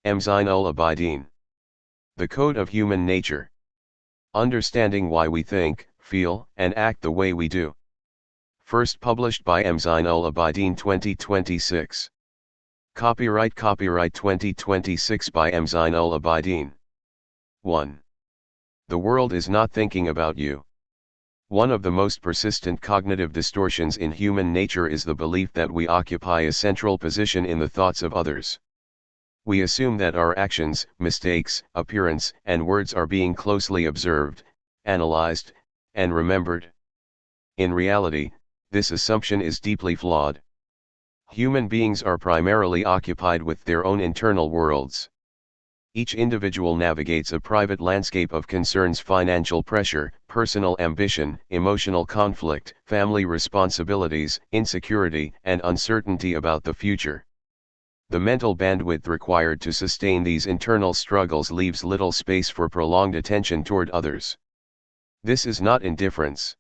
M Zain Ul Abideen. The Code of Human Nature. Understanding why we think, feel, and act the way we do. First published by M Zain Ul Abideen 2026. Copyright 2026 by M Zain Ul Abideen. 1. The world is not thinking about you. One of the most persistent cognitive distortions in human nature is the belief that we occupy a central position in the thoughts of others. We assume that our actions, mistakes, appearance, and words are being closely observed, analyzed, and remembered. In reality, this assumption is deeply flawed. Human beings are primarily occupied with their own internal worlds. Each individual navigates a private landscape of concerns: financial pressure, personal ambition, emotional conflict, family responsibilities, insecurity, and uncertainty about the future. The mental bandwidth required to sustain these internal struggles leaves little space for prolonged attention toward others. This is not indifference.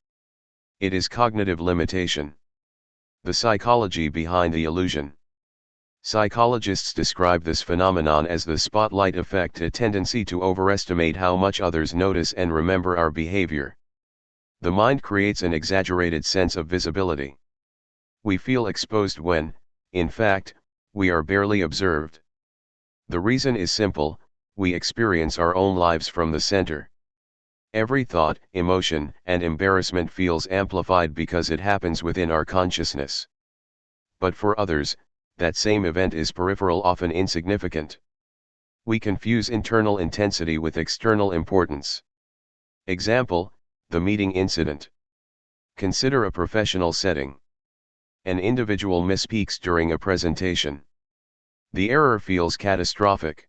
It is cognitive limitation. The psychology behind the illusion. Psychologists describe this phenomenon as the spotlight effect, a tendency to overestimate how much others notice and remember our behavior. The mind creates an exaggerated sense of visibility. We feel exposed when, in fact, we are barely observed. The reason is simple: we experience our own lives from the center. Every thought, emotion, and embarrassment feels amplified because it happens within our consciousness. But for others, that same event is peripheral, often insignificant. We confuse internal intensity with external importance. Example: the meeting incident. Consider a professional setting. An individual misspeaks during a presentation. The error feels catastrophic.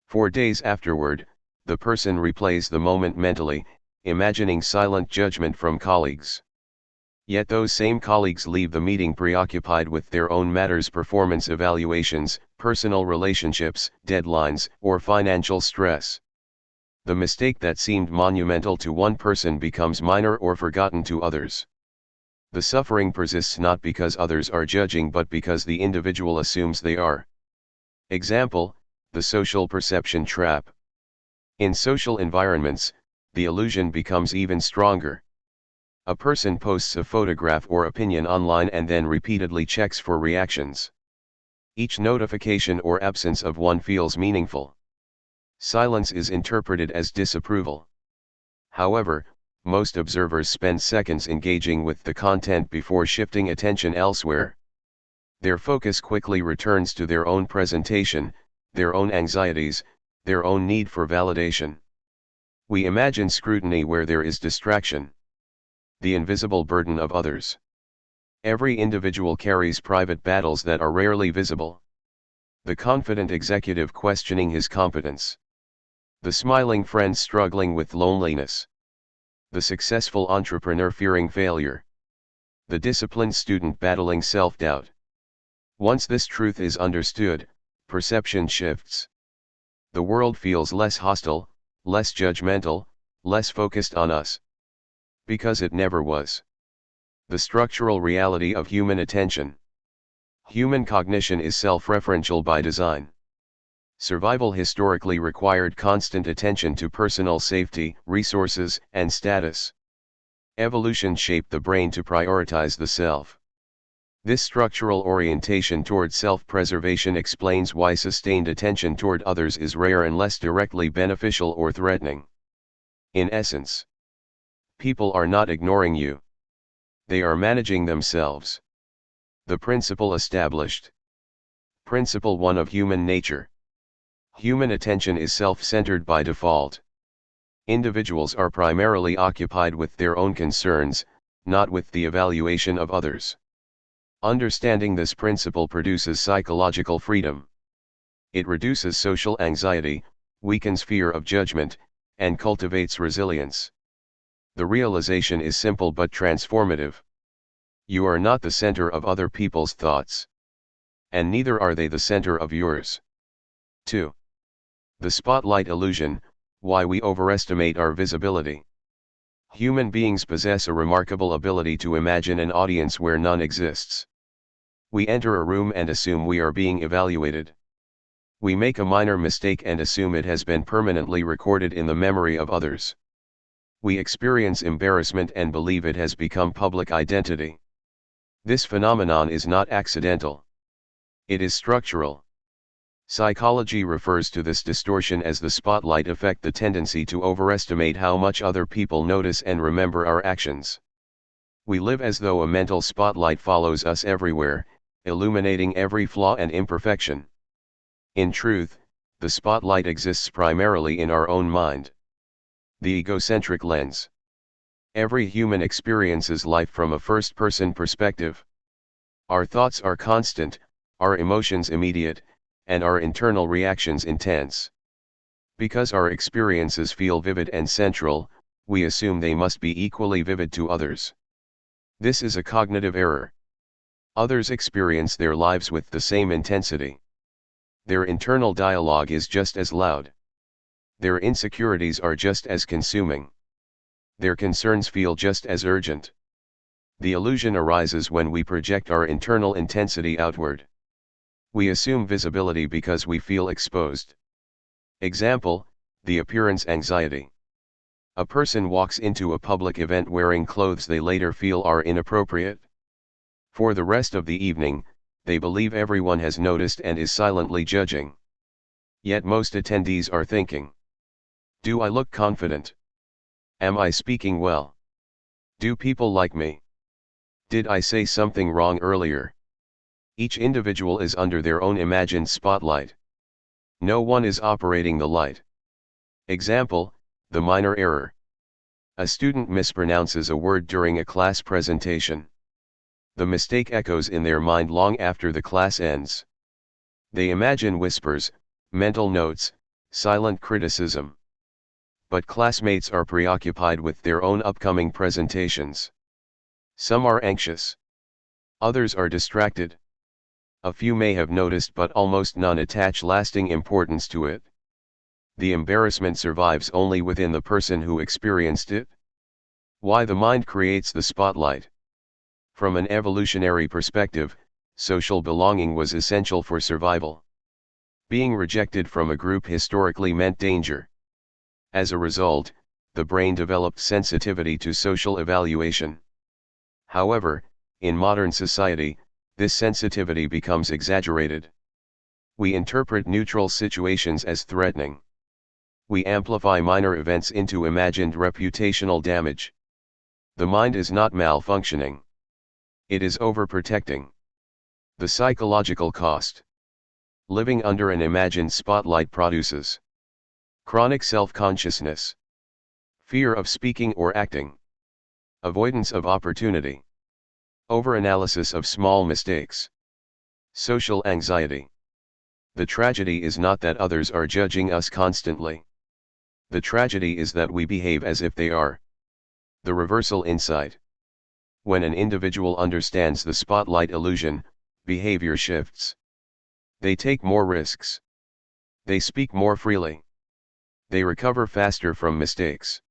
4 days afterward, the person replays the moment mentally, imagining silent judgment from colleagues. Yet those same colleagues leave the meeting preoccupied with their own matters: performance evaluations, personal relationships, deadlines, or financial stress. The mistake that seemed monumental to one person becomes minor or forgotten to others. The suffering persists not because others are judging, but because the individual assumes they are. Example: the social perception trap. In social environments, the illusion becomes even stronger. A person posts a photograph or opinion online and then repeatedly checks for reactions. Each notification or absence of one feels meaningful. Silence is interpreted as disapproval. However, most observers spend seconds engaging with the content before shifting attention elsewhere. Their focus quickly returns to their own presentation, their own anxieties, their own need for validation. We imagine scrutiny where there is distraction. The invisible burden of others. Every individual carries private battles that are rarely visible. The confident executive questioning his competence. The smiling friend struggling with loneliness. The successful entrepreneur fearing failure. The disciplined student battling self-doubt. Once this truth is understood, perception shifts. The world feels less hostile, less judgmental, less focused on us. Because it never was. The structural reality of human attention. Human cognition is self-referential by design. Survival historically required constant attention to personal safety, resources, and status. Evolution shaped the brain to prioritize the self. This structural orientation toward self-preservation explains why sustained attention toward others is rare and less directly beneficial or threatening. In essence, people are not ignoring you. They are managing themselves. The principle established. Principle 1 of human nature. Human attention is self-centered by default. Individuals are primarily occupied with their own concerns, not with the evaluation of others. Understanding this principle produces psychological freedom. It reduces social anxiety, weakens fear of judgment, and cultivates resilience. The realization is simple but transformative. You are not the center of other people's thoughts. And neither are they the center of yours. 2. The spotlight illusion: why we overestimate our visibility. Human beings possess a remarkable ability to imagine an audience where none exists. We enter a room and assume we are being evaluated. We make a minor mistake and assume it has been permanently recorded in the memory of others. We experience embarrassment and believe it has become public identity. This phenomenon is not accidental. It is structural. Psychology refers to this distortion as the spotlight effect, the tendency to overestimate how much other people notice and remember our actions. We live as though a mental spotlight follows us everywhere, illuminating every flaw and imperfection. In truth, the spotlight exists primarily in our own mind. The egocentric lens. Every human experiences life from a first-person perspective. Our thoughts are constant, our emotions immediate, and our internal reactions intense. Because our experiences feel vivid and central, we assume they must be equally vivid to others. This is a cognitive error. Others experience their lives with the same intensity. Their internal dialogue is just as loud. Their insecurities are just as consuming. Their concerns feel just as urgent. The illusion arises when we project our internal intensity outward. We assume visibility because we feel exposed. Example, the appearance anxiety. A person walks into a public event wearing clothes they later feel are inappropriate. For the rest of the evening, they believe everyone has noticed and is silently judging. Yet most attendees are thinking, do I look confident? Am I speaking well? Do people like me? Did I say something wrong earlier? Each individual is under their own imagined spotlight. No one is operating the light. Example, the minor error. A student mispronounces a word during a class presentation. The mistake echoes in their mind long after the class ends. They imagine whispers, mental notes, silent criticism. But classmates are preoccupied with their own upcoming presentations. Some are anxious. Others are distracted. A few may have noticed, but almost none attach lasting importance to it. The embarrassment survives only within the person who experienced it. Why the mind creates the spotlight. From an evolutionary perspective, social belonging was essential for survival. Being rejected from a group historically meant danger. As a result, the brain developed sensitivity to social evaluation. However, in modern society, this sensitivity becomes exaggerated. We interpret neutral situations as threatening. We amplify minor events into imagined reputational damage. The mind is not malfunctioning. It is overprotecting. The psychological cost. Living under an imagined spotlight produces chronic self-consciousness, fear of speaking or acting, avoidance of opportunity, overanalysis of small mistakes, social anxiety. The tragedy is not that others are judging us constantly. The tragedy is that we behave as if they are. The reversal insight. When an individual understands the spotlight illusion, behavior shifts. They take more risks. They speak more freely. They recover faster from mistakes.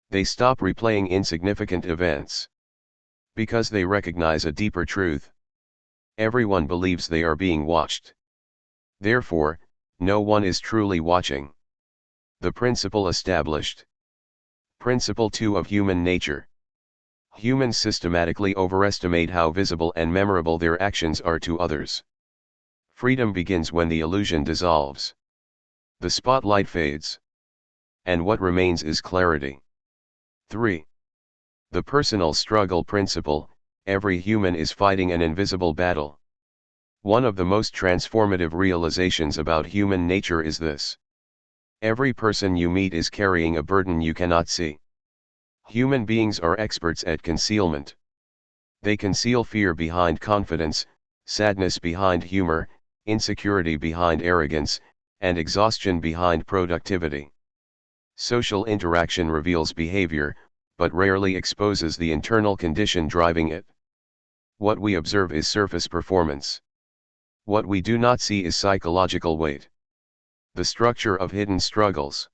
They stop replaying insignificant events. Because they recognize a deeper truth. Everyone believes they are being watched. Therefore, no one is truly watching. The principle established. Principle 2 of human nature. Humans systematically overestimate how visible and memorable their actions are to others. Freedom begins when the illusion dissolves. The spotlight fades. And what remains is clarity. 3. The personal struggle principle. Every human is fighting an invisible battle. One of the most transformative realizations about human nature is this. Every person you meet is carrying a burden you cannot see. Human beings are experts at concealment. They conceal fear behind confidence, sadness behind humor, insecurity behind arrogance, and exhaustion behind productivity. Social interaction reveals behavior, but rarely exposes the internal condition driving it. What we observe is surface performance. What we do not see is psychological weight. The structure of hidden struggles.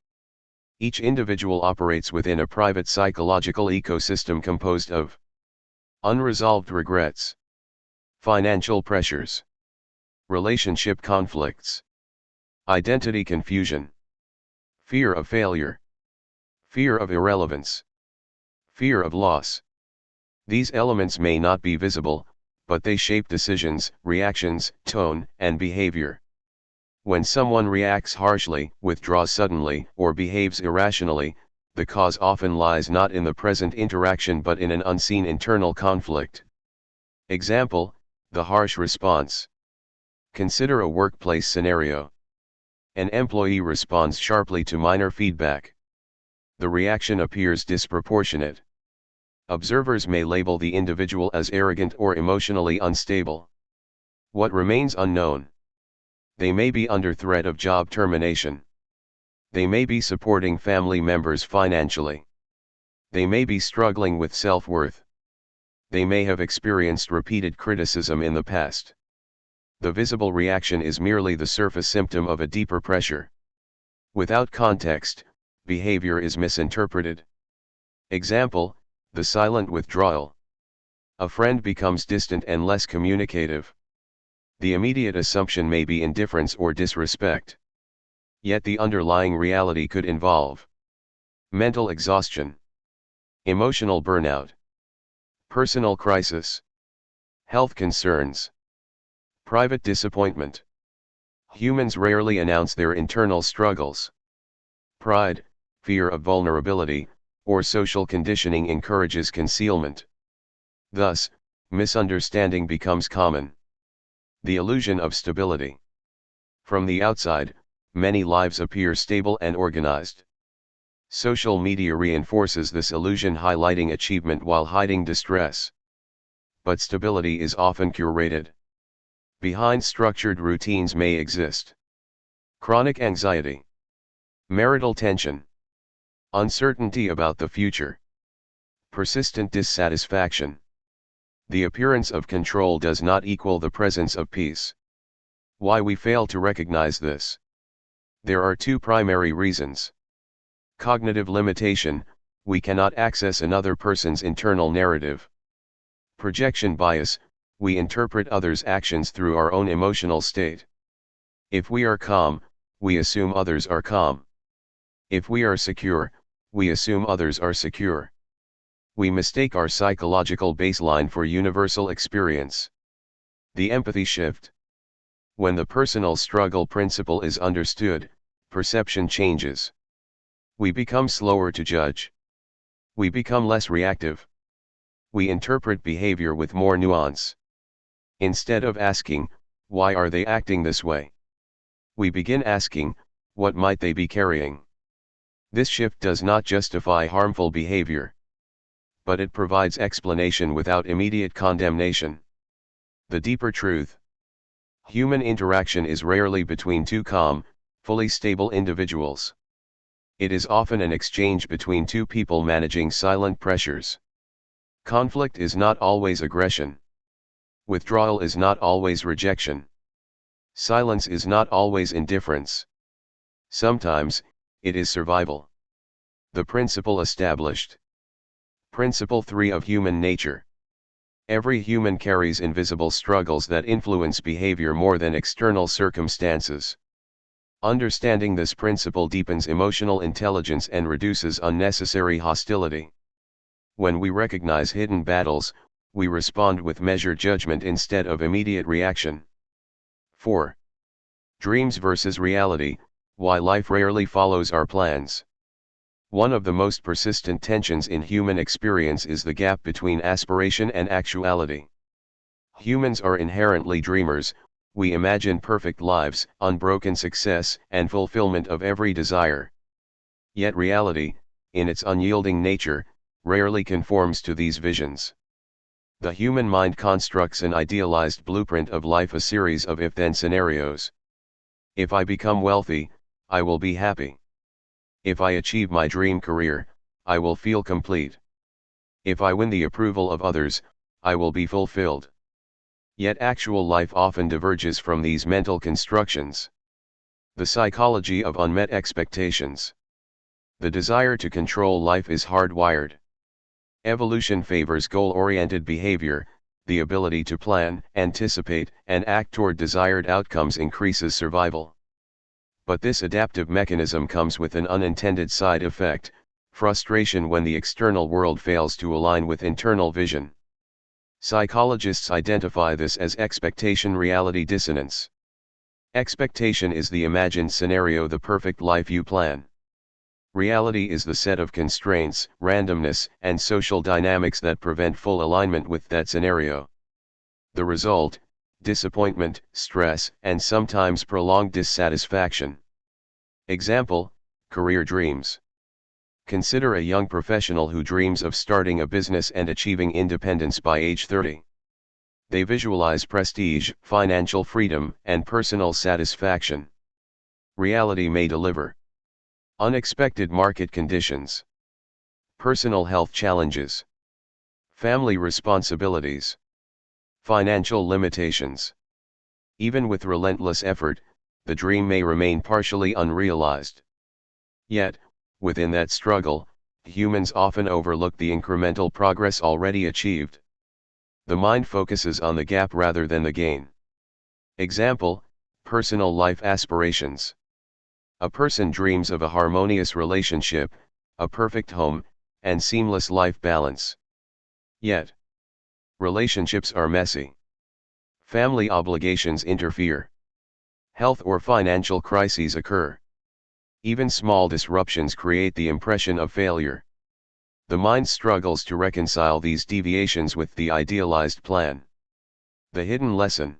Each individual operates within a private psychological ecosystem composed of unresolved regrets, financial pressures, relationship conflicts, Identity confusion. Fear of failure. Fear of irrelevance. Fear of loss. These elements may not be visible, but they shape decisions, reactions, tone, and behavior. When someone reacts harshly, withdraws suddenly, or behaves irrationally, the cause often lies not in the present interaction but in an unseen internal conflict. Example, the harsh response. Consider a workplace scenario. An employee responds sharply to minor feedback. The reaction appears disproportionate. Observers may label the individual as arrogant or emotionally unstable. What remains unknown? They may be under threat of job termination. They may be supporting family members financially. They may be struggling with self-worth. They may have experienced repeated criticism in the past. The visible reaction is merely the surface symptom of a deeper pressure. Without context, behavior is misinterpreted. Example, the silent withdrawal. A friend becomes distant and less communicative. The immediate assumption may be indifference or disrespect. Yet the underlying reality could involve mental exhaustion, emotional burnout, personal crisis, health concerns, private disappointment. Humans rarely announce their internal struggles. Pride, fear of vulnerability, or social conditioning encourages concealment. Thus, misunderstanding becomes common. The illusion of stability. From the outside, many lives appear stable and organized. Social media reinforces this illusion, highlighting achievement while hiding distress. But stability is often curated. Behind structured routines may exist chronic anxiety, marital tension, uncertainty about the future, persistent dissatisfaction. The appearance of control does not equal the presence of peace. Why we fail to recognize this? There are two primary reasons. Cognitive limitation, we cannot access another person's internal narrative. Projection bias, we interpret others' actions through our own emotional state. If we are calm, we assume others are calm. If we are secure, we assume others are secure. We mistake our psychological baseline for universal experience. The empathy shift. When the personal struggle principle is understood, perception changes. We become slower to judge. We become less reactive. We interpret behavior with more nuance. Instead of asking, why are they acting this way? We begin asking, what might they be carrying? This shift does not justify harmful behavior, but it provides explanation without immediate condemnation. The deeper truth. Human interaction is rarely between two calm, fully stable individuals. It is often an exchange between two people managing silent pressures. Conflict is not always aggression. Withdrawal is not always rejection. Silence is not always indifference. Sometimes, it is survival. The principle established. Principle 3 of human nature. Every human carries invisible struggles that influence behavior more than external circumstances. Understanding this principle deepens emotional intelligence and reduces unnecessary hostility. When we recognize hidden battles, we respond with measured judgment instead of immediate reaction. 4. Dreams versus reality, why life rarely follows our plans. One of the most persistent tensions in human experience is the gap between aspiration and actuality. Humans are inherently dreamers. We imagine perfect lives, unbroken success, and fulfillment of every desire. Yet reality, in its unyielding nature, rarely conforms to these visions. The human mind constructs an idealized blueprint of life, a series of if-then scenarios. If I become wealthy, I will be happy. If I achieve my dream career, I will feel complete. If I win the approval of others, I will be fulfilled. Yet actual life often diverges from these mental constructions. The psychology of unmet expectations. The desire to control life is hardwired. Evolution favors goal-oriented behavior. The ability to plan, anticipate, and act toward desired outcomes increases survival. But this adaptive mechanism comes with an unintended side effect: frustration when the external world fails to align with internal vision. Psychologists identify this as expectation-reality dissonance. Expectation is the imagined scenario, the perfect life you plan. Reality is the set of constraints, randomness, and social dynamics that prevent full alignment with that scenario. The result: disappointment, stress, and sometimes prolonged dissatisfaction. Example: career dreams. Consider a young professional who dreams of starting a business and achieving independence by age 30. They visualize prestige, financial freedom, and personal satisfaction. Reality may deliver unexpected market conditions, personal health challenges, family responsibilities, financial limitations. Even with relentless effort, the dream may remain partially unrealized. Yet, within that struggle, humans often overlook the incremental progress already achieved. The mind focuses on the gap rather than the gain. Example: personal life aspirations. A person dreams of a harmonious relationship, a perfect home, and seamless life balance. Yet, relationships are messy. Family obligations interfere. Health or financial crises occur. Even small disruptions create the impression of failure. The mind struggles to reconcile these deviations with the idealized plan. The hidden lesson: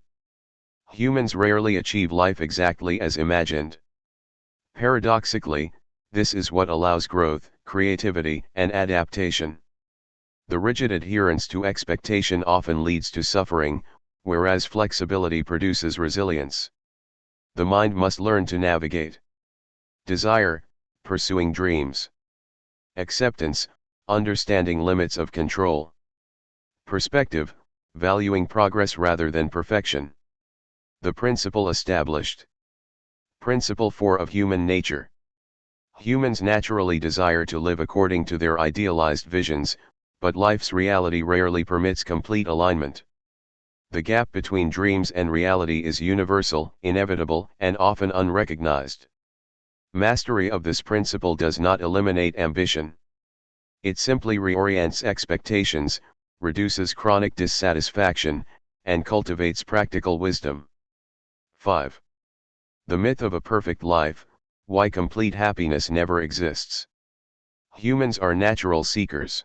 humans rarely achieve life exactly as imagined. Paradoxically, this is what allows growth, creativity, and adaptation. The rigid adherence to expectation often leads to suffering, whereas flexibility produces resilience. The mind must learn to navigate desire, pursuing dreams; acceptance, understanding limits of control; perspective, valuing progress rather than perfection. The principle established. Principle 4 of human nature. Humans naturally desire to live according to their idealized visions, but life's reality rarely permits complete alignment. The gap between dreams and reality is universal, inevitable, and often unrecognized. Mastery of this principle does not eliminate ambition. It simply reorients expectations, reduces chronic dissatisfaction, and cultivates practical wisdom. 5. The myth of a perfect life: why complete happiness never exists. Humans are natural seekers.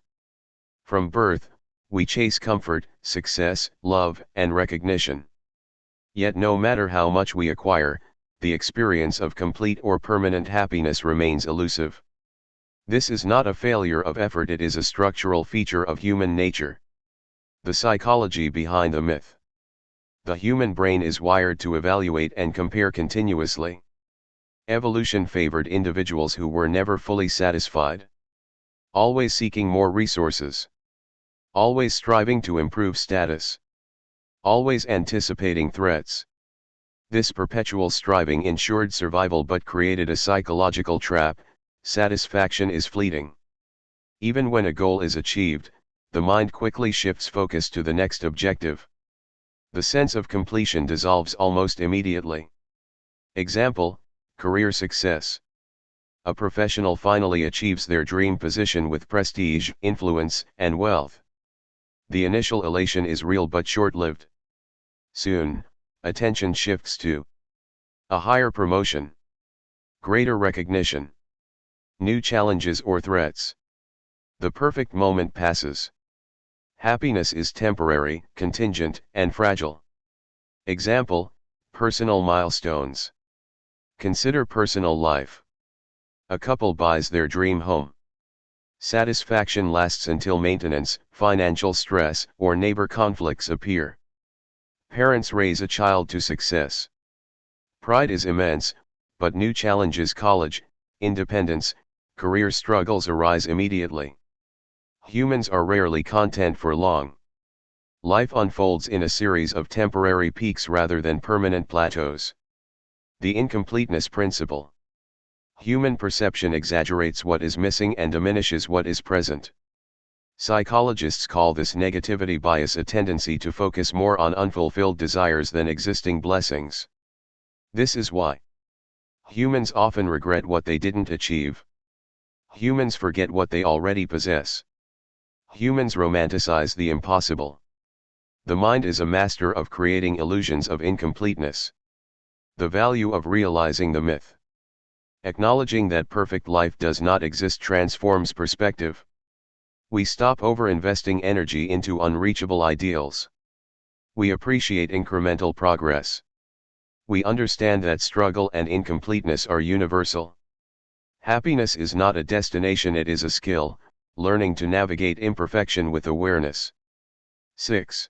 From birth, we chase comfort, success, love, and recognition. Yet no matter how much we acquire, the experience of complete or permanent happiness remains elusive. This is not a failure of effort, it is a structural feature of human nature. The psychology behind the myth. The human brain is wired to evaluate and compare continuously. Evolution favored individuals who were never fully satisfied. Always seeking more resources. Always striving to improve status. Always anticipating threats. This perpetual striving ensured survival but created a psychological trap: satisfaction is fleeting. Even when a goal is achieved, the mind quickly shifts focus to the next objective. The sense of completion dissolves almost immediately. Example: career success. A professional finally achieves their dream position with prestige, influence, and wealth. The initial elation is real but short-lived. Soon, attention shifts to a higher promotion, greater recognition, new challenges or threats. The perfect moment passes. Happiness is temporary, contingent, and fragile. Example: personal milestones. Consider personal life. A couple buys their dream home. Satisfaction lasts until maintenance, financial stress, or neighbor conflicts appear. Parents raise a child to success. Pride is immense, but new challenges, college, independence, career struggles arise immediately. Humans are rarely content for long. Life unfolds in a series of temporary peaks rather than permanent plateaus. The incompleteness principle. Human perception exaggerates what is missing and diminishes what is present. Psychologists call this negativity bias, a tendency to focus more on unfulfilled desires than existing blessings. This is why Humans often regret what they didn't achieve. Humans forget what they already possess. Humans romanticize the impossible. The mind is a master of creating illusions of incompleteness. The value of realizing the myth. Acknowledging that perfect life does not exist transforms perspective. We stop over-investing energy into unreachable ideals. We appreciate incremental progress. We understand that struggle and incompleteness are universal. Happiness is not a destination, it is a skill, learning to navigate imperfection with awareness. 6.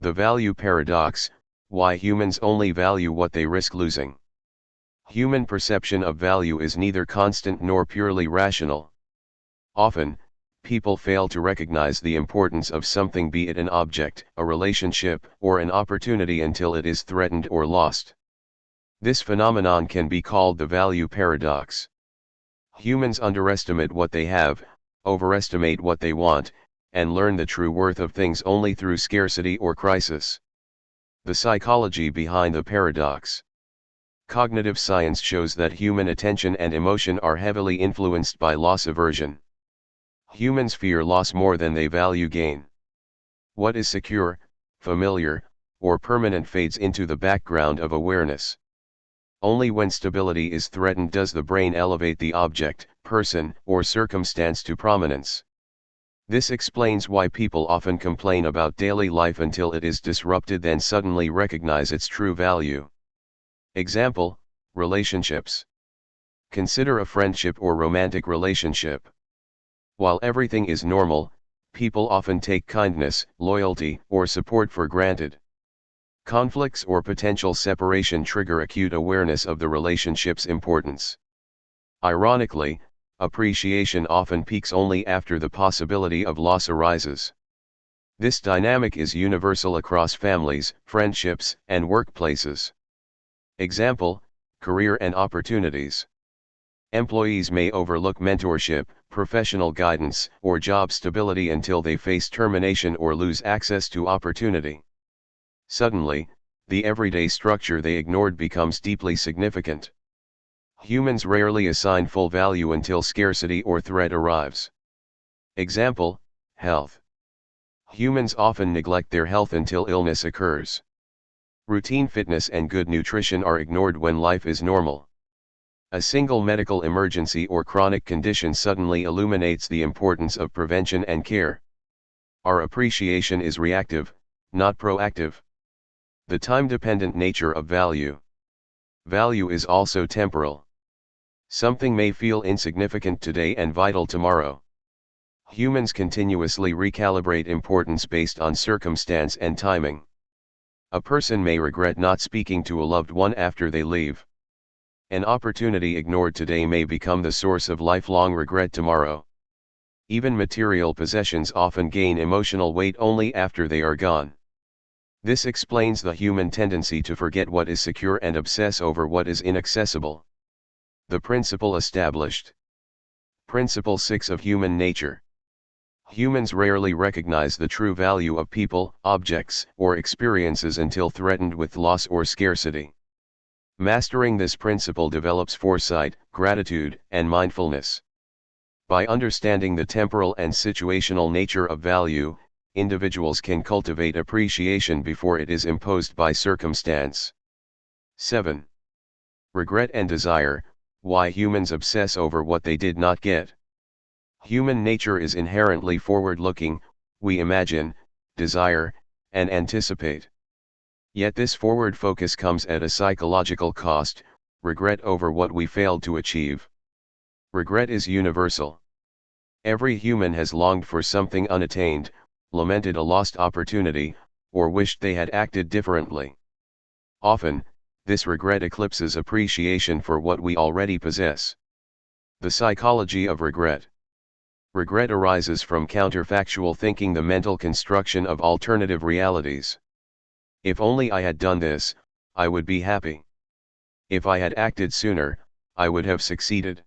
The value paradox, why humans only value what they risk losing. Human perception of value is neither constant nor purely rational. Often, people fail to recognize the importance of something, be it an object, a relationship, or an opportunity, until it is threatened or lost. This phenomenon can be called the value paradox. Humans underestimate what they have, overestimate what they want, and learn the true worth of things only through scarcity or crisis. The psychology behind the paradox. Cognitive science shows that human attention and emotion are heavily influenced by loss aversion. Humans fear loss more than they value gain. What is secure, familiar, or permanent fades into the background of awareness. Only when stability is threatened does the brain elevate the object, person, or circumstance to prominence. This explains why people often complain about daily life until it is disrupted, then suddenly recognize its true value. Example: relationships. Consider a friendship or romantic relationship. While everything is normal, people often take kindness, loyalty, or support for granted. Conflicts or potential separation trigger acute awareness of the relationship's importance. Ironically, appreciation often peaks only after the possibility of loss arises. This dynamic is universal across families, friendships, and workplaces. Example: career and opportunities. Employees may overlook mentorship, professional guidance, or job stability until they face termination or lose access to opportunity. Suddenly, the everyday structure they ignored becomes deeply significant. Humans rarely assign full value until scarcity or threat arrives. Example: health. Humans often neglect their health until illness occurs. Routine fitness and good nutrition are ignored when life is normal. A single medical emergency or chronic condition suddenly illuminates the importance of prevention and care. Our appreciation is reactive, not proactive. The time-dependent nature of value. Value is also temporal. Something may feel insignificant today and vital tomorrow. Humans continuously recalibrate importance based on circumstance and timing. A person may regret not speaking to a loved one after they leave. An opportunity ignored today may become the source of lifelong regret tomorrow. Even material possessions often gain emotional weight only after they are gone. This explains the human tendency to forget what is secure and obsess over what is inaccessible. The principle established. Principle 6 of human nature. Humans rarely recognize the true value of people, objects, or experiences until threatened with loss or scarcity. Mastering this principle develops foresight, gratitude, and mindfulness. By understanding the temporal and situational nature of value, individuals can cultivate appreciation before it is imposed by circumstance. 7. Regret and desire, why humans obsess over what they did not get. Human nature is inherently forward-looking. We imagine, desire, and anticipate. Yet this forward focus comes at a psychological cost: regret over what we failed to achieve. Regret is universal. Every human has longed for something unattained, lamented a lost opportunity, or wished they had acted differently. Often, this regret eclipses appreciation for what we already possess. The psychology of regret. Regret arises from counterfactual thinking, the mental construction of alternative realities. If only I had done this, I would be happy. If I had acted sooner, I would have succeeded.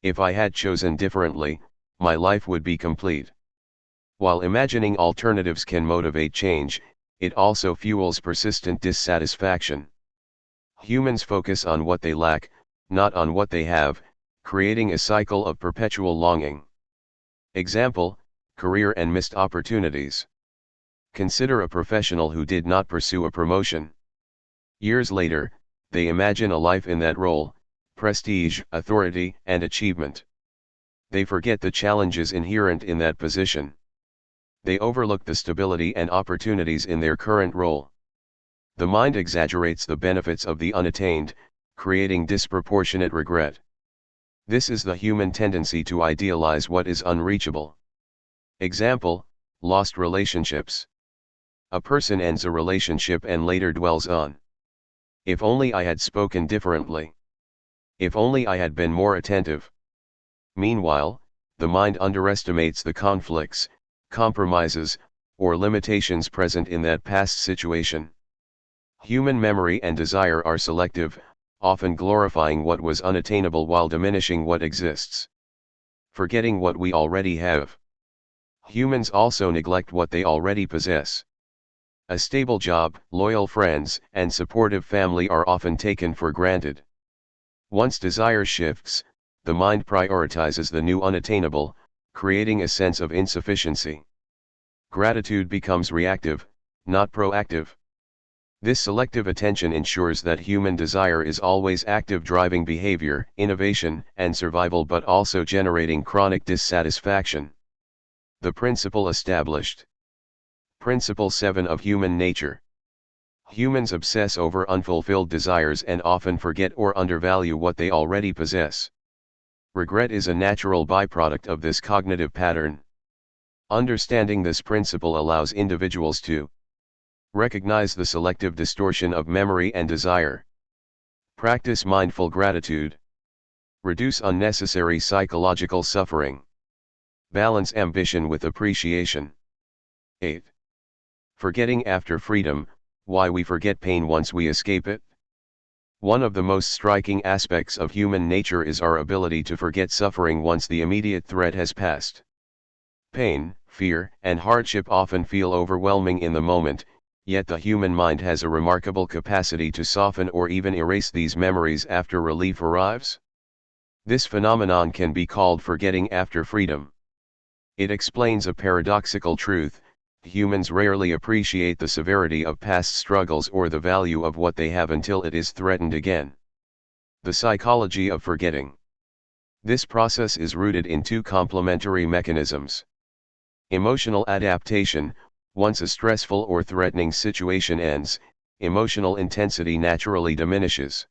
If I had chosen differently, my life would be complete. While imagining alternatives can motivate change, it also fuels persistent dissatisfaction. Humans focus on what they lack, not on what they have, creating a cycle of perpetual longing. Example, career and missed opportunities. Consider a professional who did not pursue a promotion. Years later, they imagine a life in that role, prestige, authority, and achievement. They forget the challenges inherent in that position. They overlook the stability and opportunities in their current role. The mind exaggerates the benefits of the unattained, creating disproportionate regret. This is the human tendency to idealize what is unreachable. Example, lost relationships. A person ends a relationship and later dwells on, "If only I had spoken differently. If only I had been more attentive." Meanwhile, the mind underestimates the conflicts, compromises, or limitations present in that past situation. Human memory and desire are selective, often glorifying what was unattainable while diminishing what exists. Forgetting what we already have. Humans also neglect what they already possess. A stable job, loyal friends, and supportive family are often taken for granted. Once desire shifts, the mind prioritizes the new unattainable, creating a sense of insufficiency. Gratitude becomes reactive, not proactive. This selective attention ensures that human desire is always active, driving behavior, innovation, and survival, but also generating chronic dissatisfaction. The principle established. Principle 7 of Human Nature. Humans obsess over unfulfilled desires and often forget or undervalue what they already possess. Regret is a natural byproduct of this cognitive pattern. Understanding this principle allows individuals to recognize the selective distortion of memory and desire. Practice mindful gratitude. Reduce unnecessary psychological suffering. Balance ambition with appreciation. 8. Forgetting after freedom, why we forget pain once we escape it. One of the most striking aspects of human nature is our ability to forget suffering once the immediate threat has passed. Pain, fear, and hardship often feel overwhelming in the moment, yet the human mind has a remarkable capacity to soften or even erase these memories after relief arrives. This phenomenon can be called forgetting after freedom. It explains a paradoxical truth: humans rarely appreciate the severity of past struggles or the value of what they have until it is threatened again. The psychology of forgetting. This process is rooted in two complementary mechanisms. Emotional adaptation. Once a stressful or threatening situation ends, emotional intensity naturally diminishes.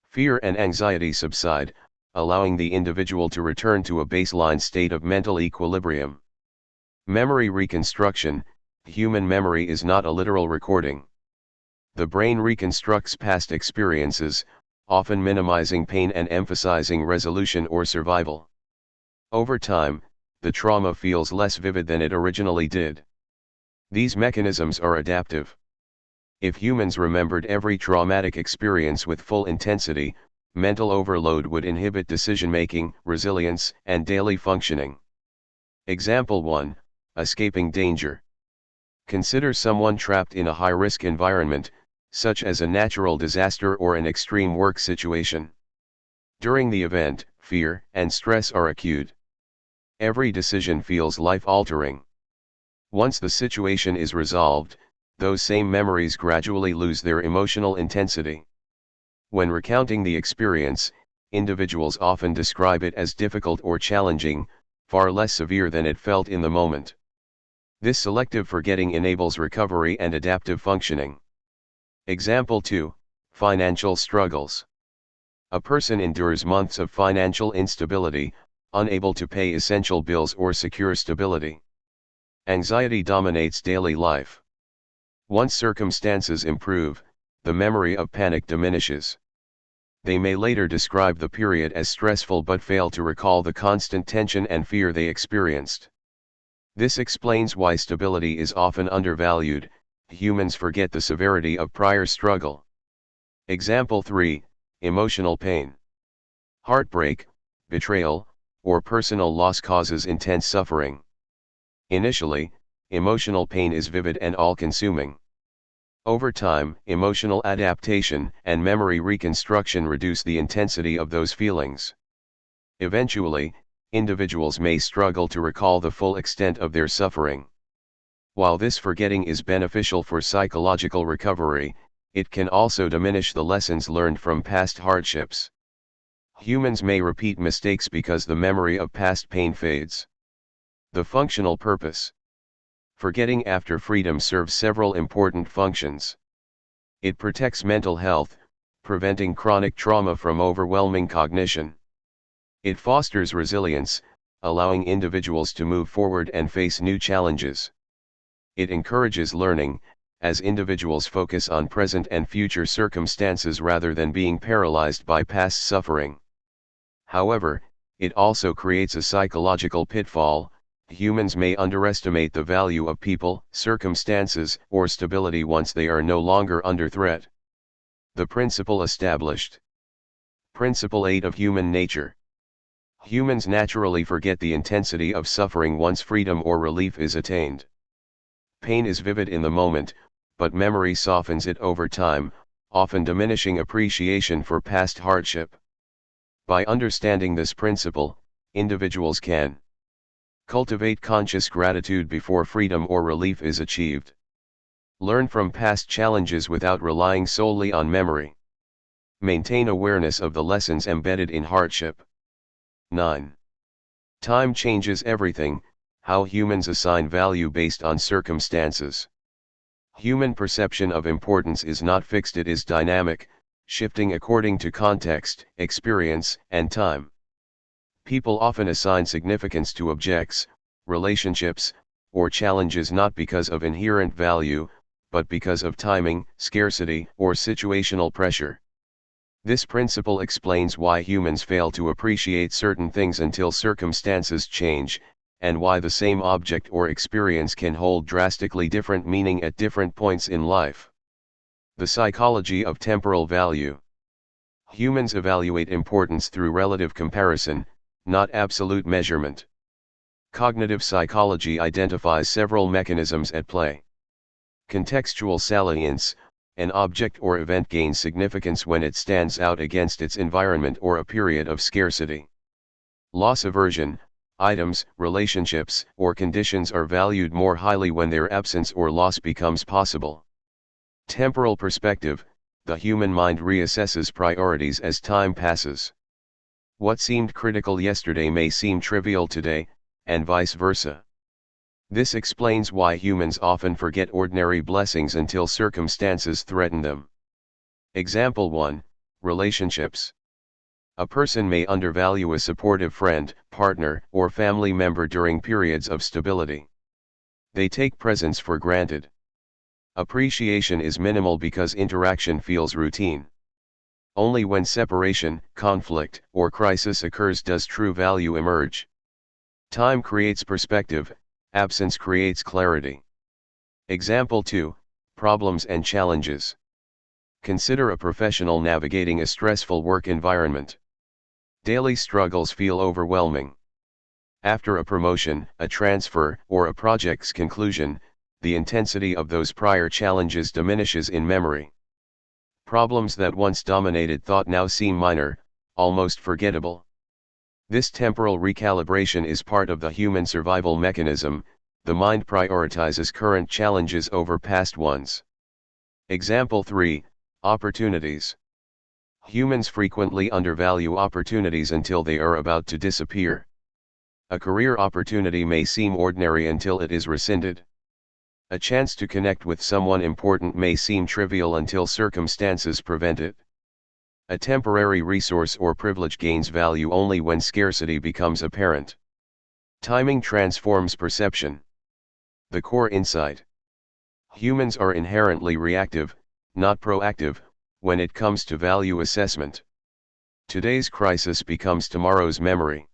Fear and anxiety subside, allowing the individual to return to a baseline state of mental equilibrium. Memory reconstruction. Human memory is not a literal recording. The brain reconstructs past experiences, often minimizing pain and emphasizing resolution or survival. Over time, the trauma feels less vivid than it originally did. These mechanisms are adaptive. If humans remembered every traumatic experience with full intensity, mental overload would inhibit decision-making, resilience, and daily functioning. Example 1. Escaping danger. Consider someone trapped in a high-risk environment, such as a natural disaster or an extreme work situation. During the event, fear and stress are acute. Every decision feels life-altering. Once the situation is resolved, those same memories gradually lose their emotional intensity. When recounting the experience, individuals often describe it as difficult or challenging, far less severe than it felt in the moment. This selective forgetting enables recovery and adaptive functioning. Example 2. Financial struggles. A person endures months of financial instability, unable to pay essential bills or secure stability. Anxiety dominates daily life. Once circumstances improve, the memory of panic diminishes. They may later describe the period as stressful but fail to recall the constant tension and fear they experienced. This explains why stability is often undervalued. Humans forget the severity of prior struggle. Example 3. Emotional pain. Heartbreak, betrayal, or personal loss causes intense suffering. Initially, emotional pain is vivid and all-consuming. Over time, emotional adaptation and memory reconstruction reduce the intensity of those feelings. Eventually, individuals may struggle to recall the full extent of their suffering. While this forgetting is beneficial for psychological recovery, it can also diminish the lessons learned from past hardships. Humans may repeat mistakes because the memory of past pain fades. The functional purpose. Forgetting after freedom serves several important functions. It protects mental health, preventing chronic trauma from overwhelming cognition. It fosters resilience, allowing individuals to move forward and face new challenges. It encourages learning, as individuals focus on present and future circumstances rather than being paralyzed by past suffering. However, it also creates a psychological pitfall. Humans may underestimate the value of people, circumstances, or stability once they are no longer under threat. The principle established. Principle 8 of human nature. Humans naturally forget the intensity of suffering once freedom or relief is attained. Pain is vivid in the moment, but memory softens it over time, often diminishing appreciation for past hardship. By understanding this principle, individuals can cultivate conscious gratitude before freedom or relief is achieved. Learn from past challenges without relying solely on memory. Maintain awareness of the lessons embedded in hardship. 9. Time changes everything. How humans assign value based on circumstances. Human perception of importance is not fixed, it is dynamic, shifting according to context, experience, and time. People often assign significance to objects, relationships, or challenges not because of inherent value, but because of timing, scarcity, or situational pressure. This principle explains why humans fail to appreciate certain things until circumstances change, and why the same object or experience can hold drastically different meaning at different points in life. The psychology of temporal value. Humans evaluate importance through relative comparison, not absolute measurement. Cognitive psychology identifies several mechanisms at play. Contextual salience. An object or event gains significance when it stands out against its environment or a period of scarcity. Loss aversion. Items, relationships, or conditions are valued more highly when their absence or loss becomes possible. Temporal perspective. The human mind reassesses priorities as time passes. What seemed critical yesterday may seem trivial today, and vice versa. This explains why humans often forget ordinary blessings until circumstances threaten them. Example 1, Relationships. A person may undervalue a supportive friend, partner, or family member during periods of stability. They take presence for granted. Appreciation is minimal because interaction feels routine. Only when separation, conflict, or crisis occurs does true value emerge. Time creates perspective, absence creates clarity. Example 2, Problems and challenges. Consider a professional navigating a stressful work environment. Daily struggles feel overwhelming. After a promotion, a transfer, or a project's conclusion, the intensity of those prior challenges diminishes in memory. Problems that once dominated thought now seem minor, almost forgettable. This temporal recalibration is part of the human survival mechanism. The mind prioritizes current challenges over past ones. Example 3, Opportunities. Humans frequently undervalue opportunities until they are about to disappear. A career opportunity may seem ordinary until it is rescinded. A chance to connect with someone important may seem trivial until circumstances prevent it. A temporary resource or privilege gains value only when scarcity becomes apparent. Timing transforms perception. The core insight. Humans are inherently reactive, not proactive, when it comes to value assessment. Today's crisis becomes tomorrow's memory.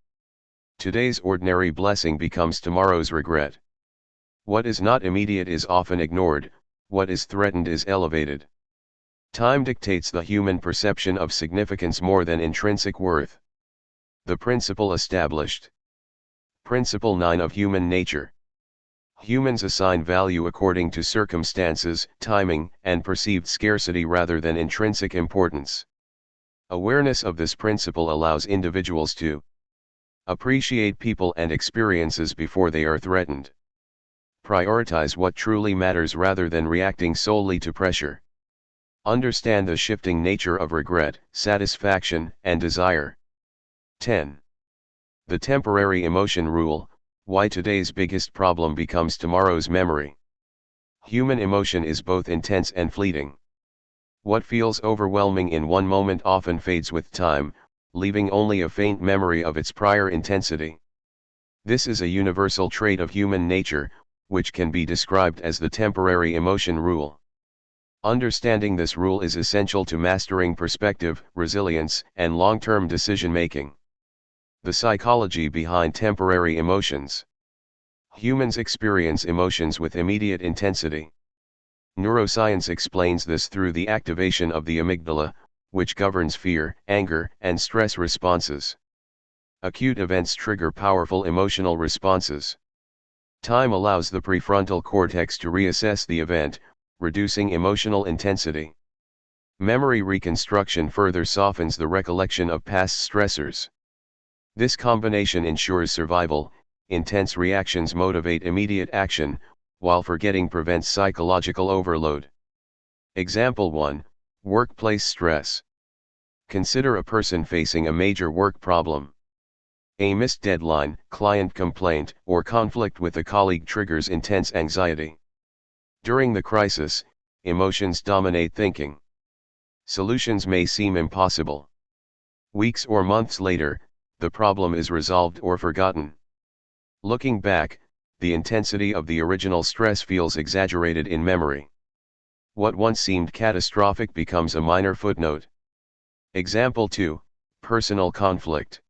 Today's ordinary blessing becomes tomorrow's regret. What is not immediate is often ignored, what is threatened is elevated. Time dictates the human perception of significance more than intrinsic worth. The principle established. Principle 9 of human nature. Humans assign value according to circumstances, timing, and perceived scarcity rather than intrinsic importance. Awareness of this principle allows individuals to appreciate people and experiences before they are threatened. Prioritize what truly matters rather than reacting solely to pressure. Understand the shifting nature of regret, satisfaction, and desire. 10. The temporary emotion rule: why today's biggest problem becomes tomorrow's memory. Human emotion is both intense and fleeting. What feels overwhelming in one moment often fades with time, leaving only a faint memory of its prior intensity. This is a universal trait of human nature, which can be described as the temporary emotion rule. Understanding this rule is essential to mastering perspective, resilience, and long-term decision-making. The psychology behind temporary emotions. Humans experience emotions with immediate intensity. Neuroscience explains this through the activation of the amygdala, which governs fear, anger, and stress responses. Acute events trigger powerful emotional responses. Time allows the prefrontal cortex to reassess the event, reducing emotional intensity. Memory reconstruction further softens the recollection of past stressors. This combination ensures survival. Intense reactions motivate immediate action, while forgetting prevents psychological overload. Example 1. Workplace stress. Consider a person facing a major work problem. A missed deadline, client complaint, or conflict with a colleague triggers intense anxiety. During the crisis, emotions dominate thinking. Solutions may seem impossible. Weeks or months later, the problem is resolved or forgotten. Looking back, the intensity of the original stress feels exaggerated in memory. What once seemed catastrophic becomes a minor footnote. Example 2. Personal conflict.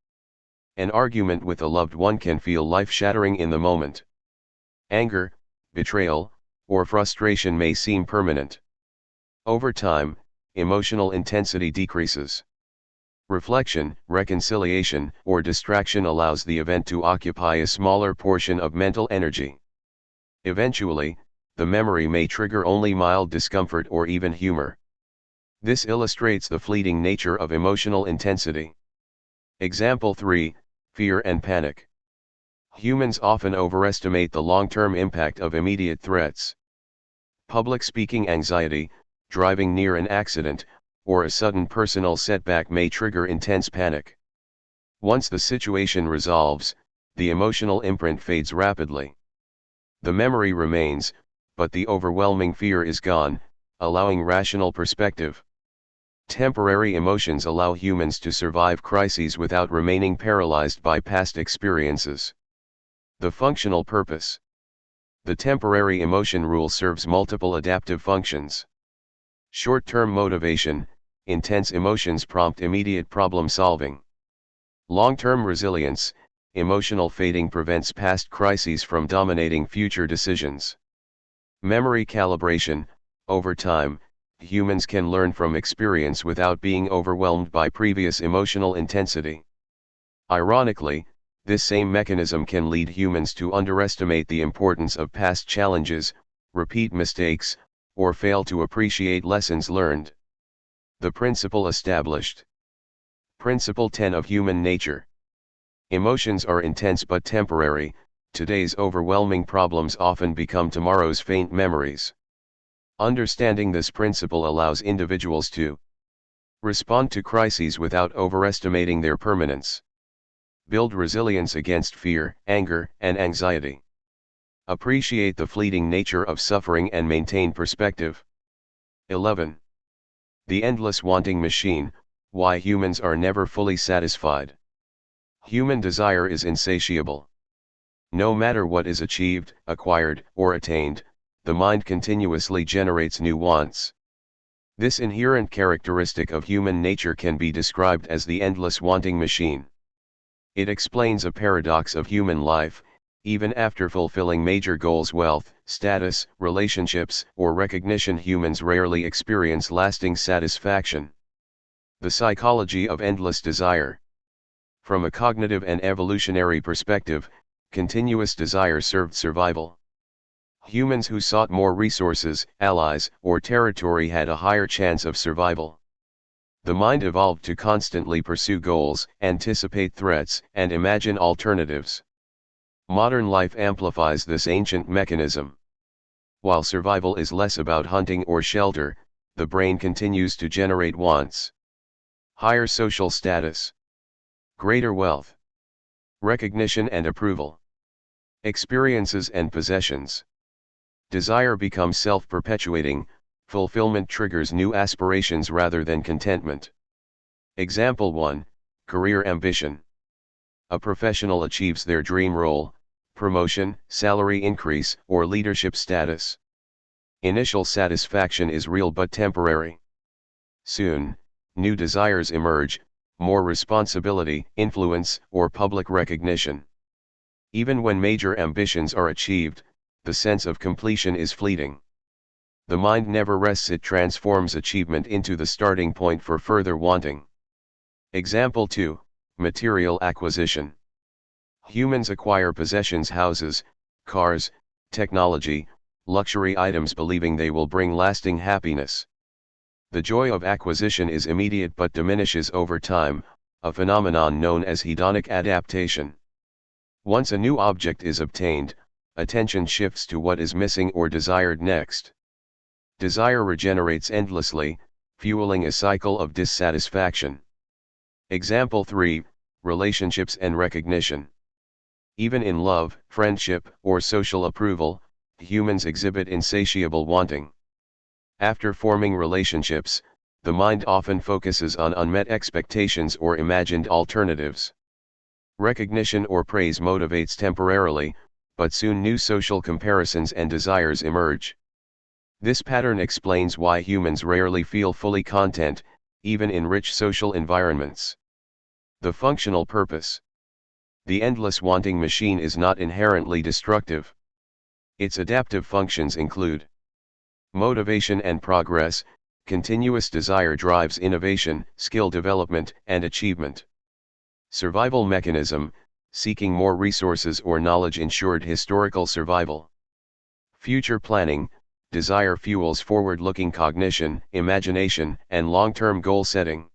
An argument with a loved one can feel life-shattering in the moment. Anger, betrayal, or frustration may seem permanent. Over time, emotional intensity decreases. Reflection, reconciliation, or distraction allows the event to occupy a smaller portion of mental energy. Eventually, the memory may trigger only mild discomfort or even humor. This illustrates the fleeting nature of emotional intensity. Example 3. Fear and panic. Humans often overestimate the long-term impact of immediate threats. Public speaking anxiety, driving near an accident, or a sudden personal setback may trigger intense panic. Once the situation resolves, the emotional imprint fades rapidly. The memory remains, but the overwhelming fear is gone, allowing rational perspective. Temporary emotions allow humans to survive crises without remaining paralyzed by past experiences. The functional purpose. The temporary emotion rule serves multiple adaptive functions. Short-term motivation: intense emotions prompt immediate problem solving. Long-term resilience: emotional fading prevents past crises from dominating future decisions. Memory calibration: over time, humans can learn from experience without being overwhelmed by previous emotional intensity. Ironically, this same mechanism can lead humans to underestimate the importance of past challenges, repeat mistakes, or fail to appreciate lessons learned. The principle established. Principle 10 of human nature. Emotions are intense but temporary. Today's overwhelming problems often become tomorrow's faint memories. Understanding this principle allows individuals to respond to crises without overestimating their permanence. Build resilience against fear, anger, and anxiety. Appreciate the fleeting nature of suffering and maintain perspective. 11. The endless wanting machine: why humans are never fully satisfied. Human desire is insatiable. No matter what is achieved, acquired, or attained, the mind continuously generates new wants. This inherent characteristic of human nature can be described as the endless wanting machine. It explains a paradox of human life: even after fulfilling major goals, wealth, status, relationships, or recognition, humans rarely experience lasting satisfaction. The psychology of endless desire. From a cognitive and evolutionary perspective, continuous desire served survival. Humans who sought more resources, allies, or territory had a higher chance of survival. The mind evolved to constantly pursue goals, anticipate threats, and imagine alternatives. Modern life amplifies this ancient mechanism. While survival is less about hunting or shelter, the brain continues to generate wants. Higher social status, greater wealth, recognition and approval, experiences and possessions. Desire becomes self-perpetuating, fulfillment triggers new aspirations rather than contentment. Example 1, Career ambition. A professional achieves their dream role, promotion, salary increase, or leadership status. Initial satisfaction is real but temporary. Soon, new desires emerge, more responsibility, influence, or public recognition. Even when major ambitions are achieved, the sense of completion is fleeting. The mind never rests, it transforms achievement into the starting point for further wanting. Example 2, Material acquisition. Humans acquire possessions, houses, cars, technology, luxury items believing they will bring lasting happiness. The joy of acquisition is immediate but diminishes over time, a phenomenon known as hedonic adaptation. Once a new object is obtained, attention shifts to what is missing or desired next. Desire regenerates endlessly, fueling a cycle of dissatisfaction. Example 3, Relationships and recognition. Even in love, friendship, or social approval, humans exhibit insatiable wanting. After forming relationships, the mind often focuses on unmet expectations or imagined alternatives. Recognition or praise motivates temporarily, but soon new social comparisons and desires emerge. This pattern explains why humans rarely feel fully content, even in rich social environments. The functional purpose. The endless wanting machine is not inherently destructive. Its adaptive functions include motivation and progress. Continuous desire drives innovation, skill development, and achievement. Survival mechanism. Seeking more resources or knowledge ensured historical survival. Future planning. Desire fuels forward-looking cognition, imagination, and long-term goal setting.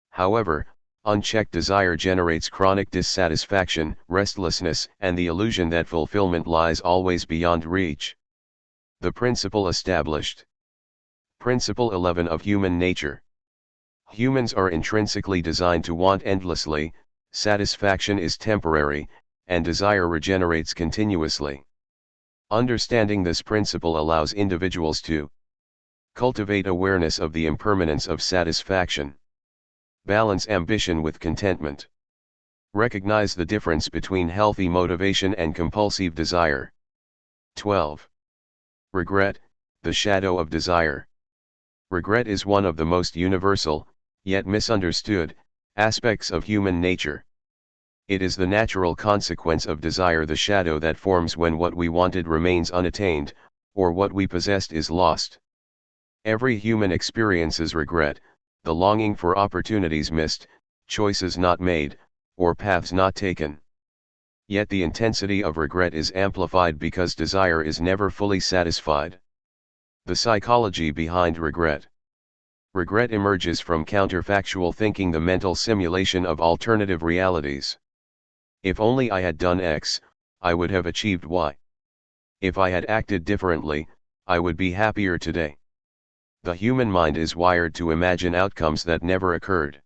However, unchecked desire generates chronic dissatisfaction, restlessness, and the illusion that fulfillment lies always beyond reach. The principle established. Principle 11 of human nature. Humans are intrinsically designed to want endlessly, satisfaction is temporary, and desire regenerates continuously. Understanding this principle allows individuals to cultivate awareness of the impermanence of satisfaction, balance ambition with contentment, recognize the difference between healthy motivation and compulsive desire. 12. Regret, the shadow of desire. Regret is one of the most universal, yet misunderstood, aspects of human nature. It is the natural consequence of desire, the shadow that forms when what we wanted remains unattained, or what we possessed is lost. Every human experiences regret, the longing for opportunities missed, choices not made, or paths not taken. Yet the intensity of regret is amplified because desire is never fully satisfied. The psychology behind regret. Regret emerges from counterfactual thinking, the mental simulation of alternative realities. If only I had done X, I would have achieved Y. If I had acted differently, I would be happier today. The human mind is wired to imagine outcomes that never occurred.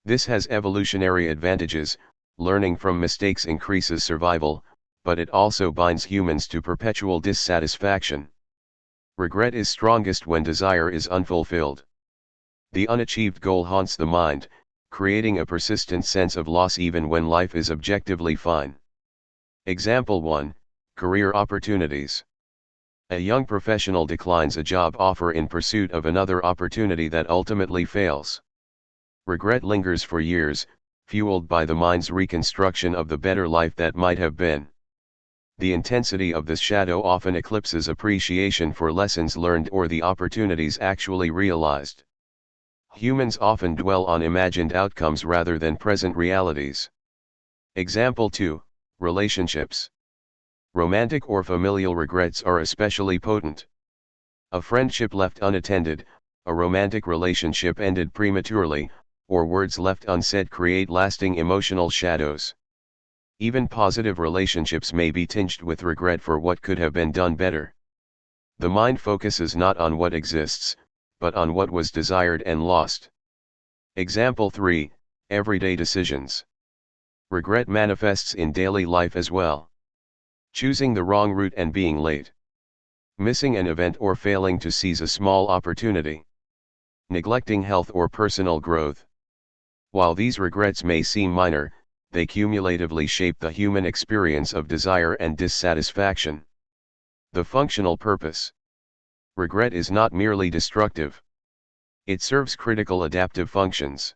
This has evolutionary advantages. Learning from mistakes increases survival, but it also binds humans to perpetual dissatisfaction. Regret is strongest when desire is unfulfilled. The unachieved goal haunts the mind, creating a persistent sense of loss even when life is objectively fine. Example 1, Career opportunities. A young professional declines a job offer in pursuit of another opportunity that ultimately fails. Regret lingers for years, fueled by the mind's reconstruction of the better life that might have been. The intensity of this shadow often eclipses appreciation for lessons learned or the opportunities actually realized. Humans often dwell on imagined outcomes rather than present realities. Example 2, Relationships. Romantic or familial regrets are especially potent. A friendship left unattended, a romantic relationship ended prematurely, or words left unsaid create lasting emotional shadows. Even positive relationships may be tinged with regret for what could have been done better. The mind focuses not on what exists, but on what was desired and lost. Example 3, Everyday decisions. Regret manifests in daily life as well. Choosing the wrong route and being late. Missing an event or failing to seize a small opportunity. Neglecting health or personal growth. While these regrets may seem minor, they cumulatively shape the human experience of desire and dissatisfaction. The functional purpose. Regret is not merely destructive. It serves critical adaptive functions.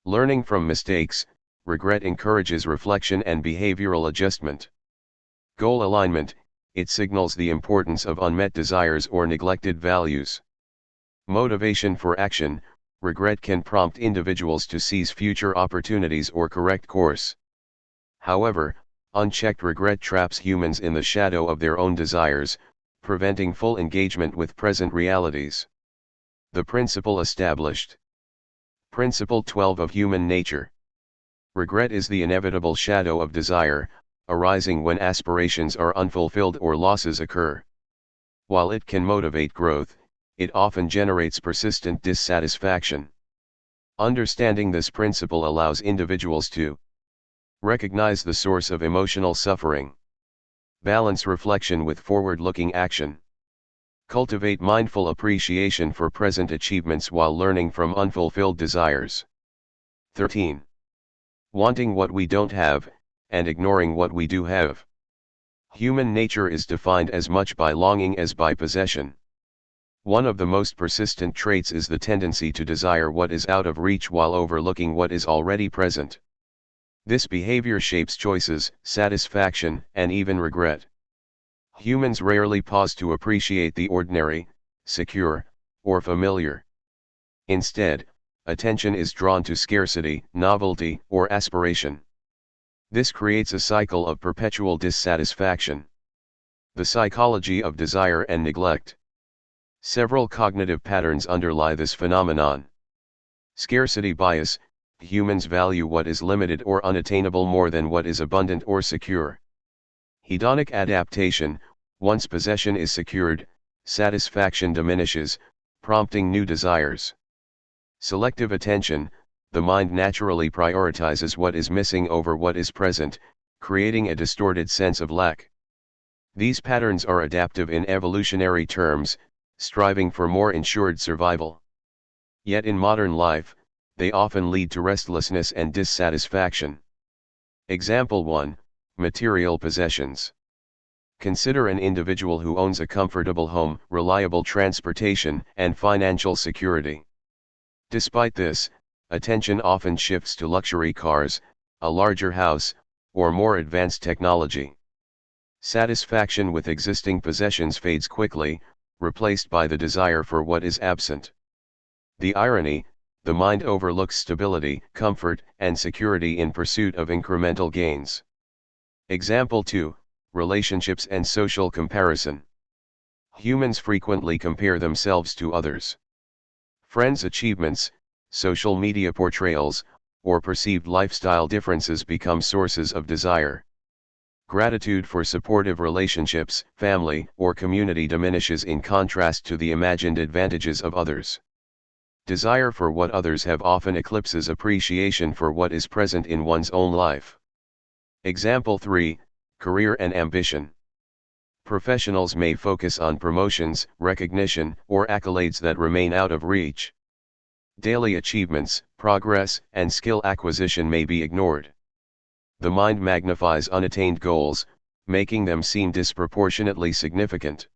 Learning from mistakes, regret encourages reflection and behavioral adjustment. Goal alignment, it signals the importance of unmet desires or neglected values. Motivation for action, regret can prompt individuals to seize future opportunities or correct course. However, unchecked regret traps humans in the shadow of their own desires, preventing full engagement with present realities. The principle established. Principle 12 of human nature. Regret is the inevitable shadow of desire, arising when aspirations are unfulfilled or losses occur. While it can motivate growth, it often generates persistent dissatisfaction. Understanding this principle allows individuals to recognize the source of emotional suffering, balance reflection with forward-looking action, cultivate mindful appreciation for present achievements while learning from unfulfilled desires. 13. Wanting what we don't have, and ignoring what we do have. Human nature is defined as much by longing as by possession. One of the most persistent traits is the tendency to desire what is out of reach while overlooking what is already present. This behavior shapes choices, satisfaction, and even regret. Humans rarely pause to appreciate the ordinary, secure, or familiar. Instead, attention is drawn to scarcity, novelty, or aspiration. This creates a cycle of perpetual dissatisfaction. The psychology of desire and neglect. Several cognitive patterns underlie this phenomenon. Scarcity bias, humans value what is limited or unattainable more than what is abundant or secure. Hedonic adaptation, once possession is secured, satisfaction diminishes, prompting new desires. Selective attention, the mind naturally prioritizes what is missing over what is present, creating a distorted sense of lack. These patterns are adaptive in evolutionary terms, striving for more ensured survival. Yet in modern life, they often lead to restlessness and dissatisfaction. Example 1, Material possessions. Consider an individual who owns a comfortable home, reliable transportation, and financial security. Despite this, attention often shifts to luxury cars, a larger house, or more advanced technology. Satisfaction with existing possessions fades quickly, replaced by the desire for what is absent. The irony, the mind overlooks stability, comfort, and security in pursuit of incremental gains. Example 2, Relationships and social comparison. Humans frequently compare themselves to others. Friends' achievements, social media portrayals, or perceived lifestyle differences become sources of desire. Gratitude for supportive relationships, family, or community diminishes in contrast to the imagined advantages of others. Desire for what others have often eclipses appreciation for what is present in one's own life. Example 3, Career and ambition. Professionals may focus on promotions, recognition, or accolades that remain out of reach. Daily achievements, progress, and skill acquisition may be ignored. The mind magnifies unattained goals, making them seem disproportionately significant.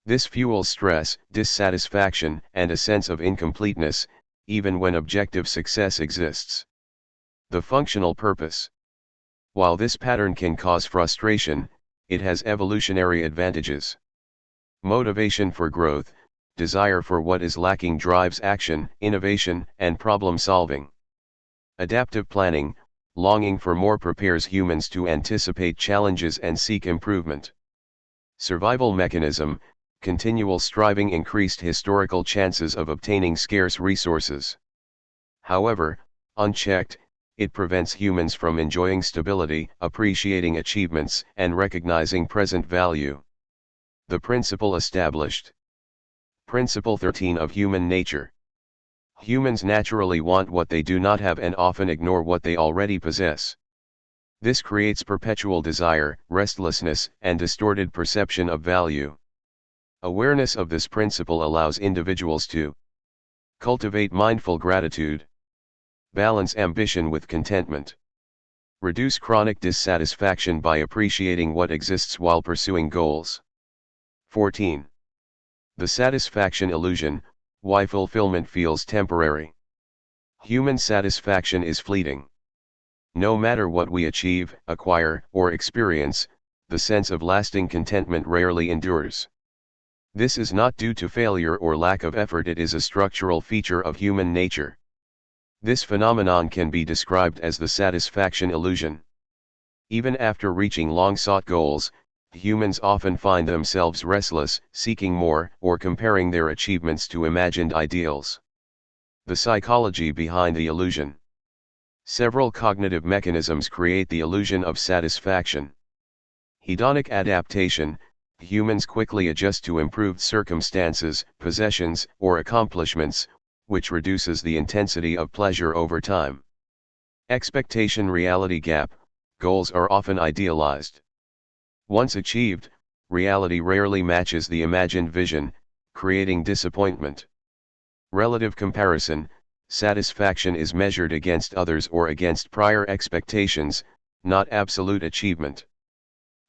This fuels stress, dissatisfaction, and a sense of incompleteness, even when objective success exists. The functional purpose. While this pattern can cause frustration, it has evolutionary advantages. Motivation for growth, desire for what is lacking drives action, innovation, and problem solving. Adaptive planning, Longing for more prepares humans to anticipate challenges and seek improvement. Survival mechanism, continual striving increased historical chances of obtaining scarce resources. However, unchecked, it prevents humans from enjoying stability, appreciating achievements, and recognizing present value. The principle established. Principle 13 of human nature. Humans naturally want what they do not have and often ignore what they already possess. This creates perpetual desire, restlessness, and distorted perception of value. Awareness of this principle allows individuals to cultivate mindful gratitude, balance ambition with contentment, reduce chronic dissatisfaction by appreciating what exists while pursuing goals. 14. The satisfaction illusion, why fulfillment feels temporary. Human satisfaction is fleeting. No matter what we achieve, acquire, or experience, the sense of lasting contentment rarely endures. This is not due to failure or lack of effort, it is a structural feature of human nature. This phenomenon can be described as the satisfaction illusion. Even after reaching long-sought goals, humans often find themselves restless, seeking more, or comparing their achievements to imagined ideals. The psychology behind the illusion. Several cognitive mechanisms create the illusion of satisfaction. Hedonic adaptation, humans quickly adjust to improved circumstances, possessions, or accomplishments, which reduces the intensity of pleasure over time. Expectation-reality gap, goals are often idealized. Once achieved, reality rarely matches the imagined vision, creating disappointment. Relative comparison, satisfaction is measured against others or against prior expectations, not absolute achievement.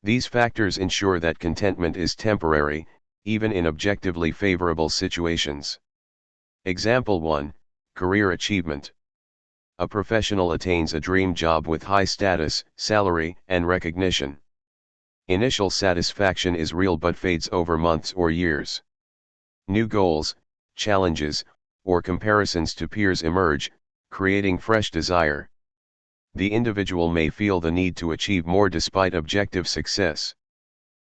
These factors ensure that contentment is temporary, even in objectively favorable situations. Example 1, Career achievement. A professional attains a dream job with high status, salary, and recognition. Initial satisfaction is real but fades over months or years. New goals, challenges, or comparisons to peers emerge, creating fresh desire. The individual may feel the need to achieve more despite objective success.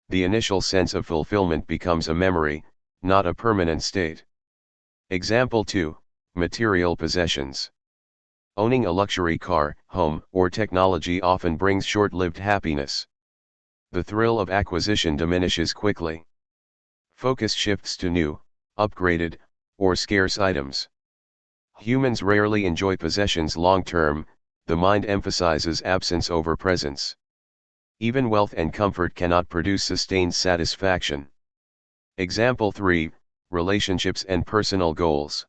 The initial sense of fulfillment becomes a memory, not a permanent state. Example 2, Material possessions. Owning a luxury car, home, or technology often brings short-lived happiness. The thrill of acquisition diminishes quickly. Focus shifts to new, upgraded, or scarce items. Humans rarely enjoy possessions long-term, the mind emphasizes absence over presence. Even wealth and comfort cannot produce sustained satisfaction. Example 3, Relationships and personal goals.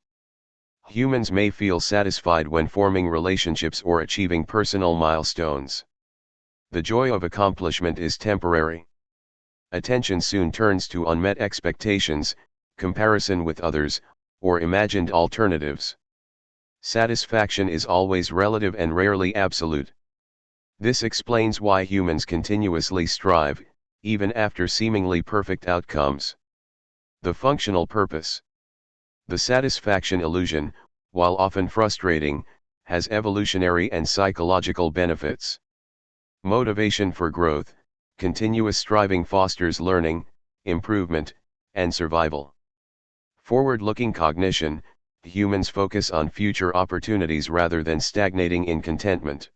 Humans may feel satisfied when forming relationships or achieving personal milestones. The joy of accomplishment is temporary. Attention soon turns to unmet expectations, comparison with others, or imagined alternatives. Satisfaction is always relative and rarely absolute. This explains why humans continuously strive, even after seemingly perfect outcomes. The functional purpose. The satisfaction illusion, while often frustrating, has evolutionary and psychological benefits. Motivation for growth, continuous striving fosters learning, improvement, and survival. Forward-looking cognition, humans focus on future opportunities rather than stagnating in contentment.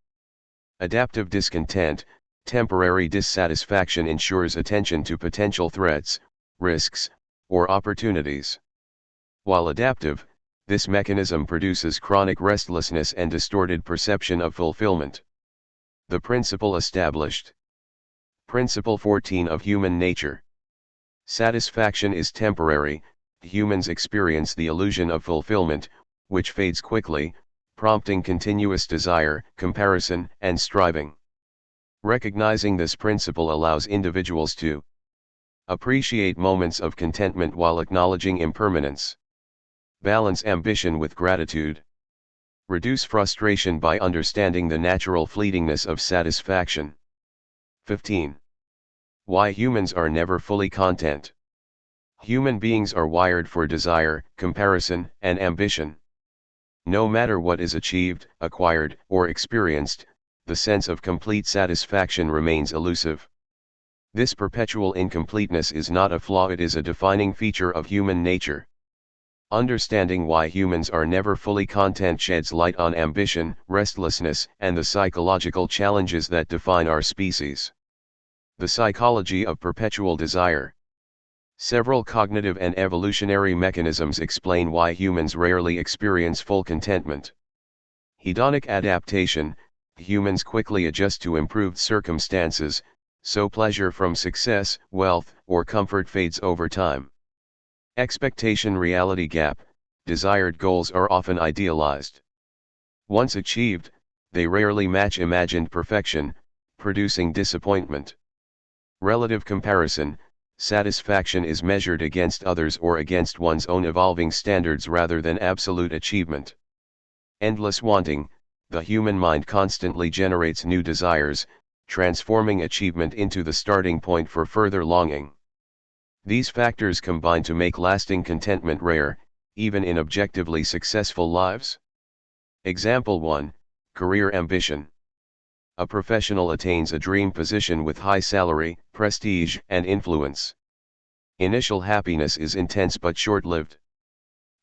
Adaptive discontent, temporary dissatisfaction ensures attention to potential threats, risks, or opportunities. While adaptive, this mechanism produces chronic restlessness and distorted perception of fulfillment. The principle established. Principle 14 of human nature. Satisfaction is temporary. Humans experience the illusion of fulfillment, which fades quickly, prompting continuous desire, comparison, and striving. Recognizing this principle allows individuals to appreciate moments of contentment while acknowledging impermanence. Balance ambition with gratitude. Reduce frustration by understanding the natural fleetingness of satisfaction. 15. Why humans are never fully content. Human beings are wired for desire, comparison, and ambition. No matter what is achieved, acquired, or experienced, the sense of complete satisfaction remains elusive. This perpetual incompleteness is not a flaw, it is a defining feature of human nature. Understanding why humans are never fully content sheds light on ambition, restlessness, and the psychological challenges that define our species. The psychology of perpetual desire. Several cognitive and evolutionary mechanisms explain why humans rarely experience full contentment. Hedonic adaptation: humans quickly adjust to improved circumstances, so pleasure from success, wealth, or comfort fades over time. Expectation-reality gap: desired goals are often idealized. Once achieved, they rarely match imagined perfection, producing disappointment. Relative comparison: satisfaction is measured against others or against one's own evolving standards rather than absolute achievement. Endless wanting: the human mind constantly generates new desires, transforming achievement into the starting point for further longing. These factors combine to make lasting contentment rare, even in objectively successful lives. Example 1: Career ambition. A professional attains a dream position with high salary, prestige, and influence. Initial happiness is intense but short-lived.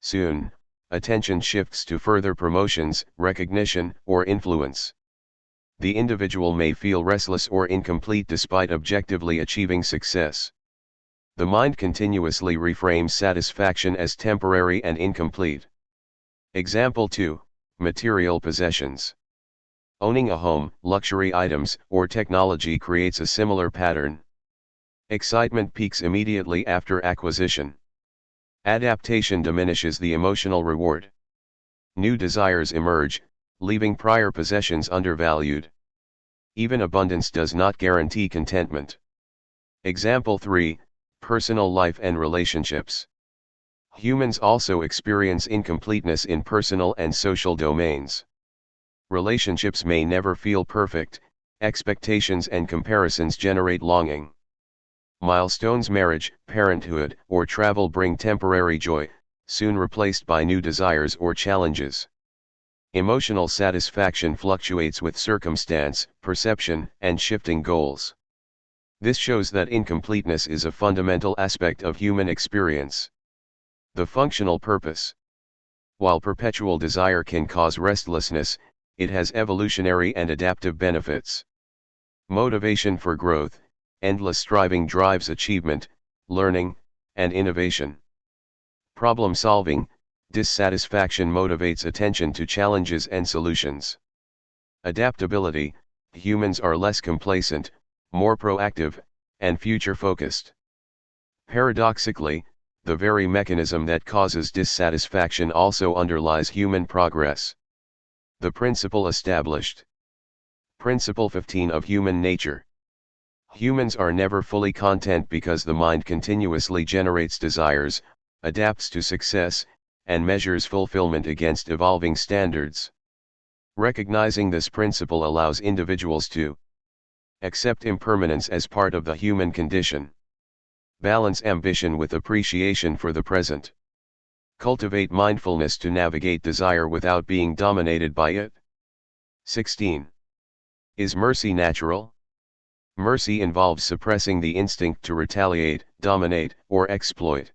Soon, attention shifts to further promotions, recognition, or influence. The individual may feel restless or incomplete despite objectively achieving success. The mind continuously reframes satisfaction as temporary and incomplete. Example 2: Material possessions. Owning a home, luxury items, or technology creates a similar pattern. Excitement peaks immediately after acquisition. Adaptation diminishes the emotional reward. New desires emerge, leaving prior possessions undervalued. Even abundance does not guarantee contentment. Example 3: Personal life and relationships. Humans also experience incompleteness in personal and social domains. Relationships may never feel perfect, expectations and comparisons generate longing. Milestones, marriage, parenthood, or travel bring temporary joy, soon replaced by new desires or challenges. Emotional satisfaction fluctuates with circumstance, perception, and shifting goals. This shows that incompleteness is a fundamental aspect of human experience. The functional purpose. While perpetual desire can cause restlessness, it has evolutionary and adaptive benefits. Motivation for growth: endless striving drives achievement, learning, and innovation. Problem solving: dissatisfaction motivates attention to challenges and solutions. Adaptability: humans are less complacent, more proactive, and future-focused. Paradoxically, the very mechanism that causes dissatisfaction also underlies human progress. The principle established. Principle 15 of human nature. Humans are never fully content because the mind continuously generates desires, adapts to success, and measures fulfillment against evolving standards. Recognizing this principle allows individuals to accept impermanence as part of the human condition. Balance ambition with appreciation for the present. Cultivate mindfulness to navigate desire without being dominated by it. 16. Is mercy natural? Mercy involves suppressing the instinct to retaliate, dominate, or exploit.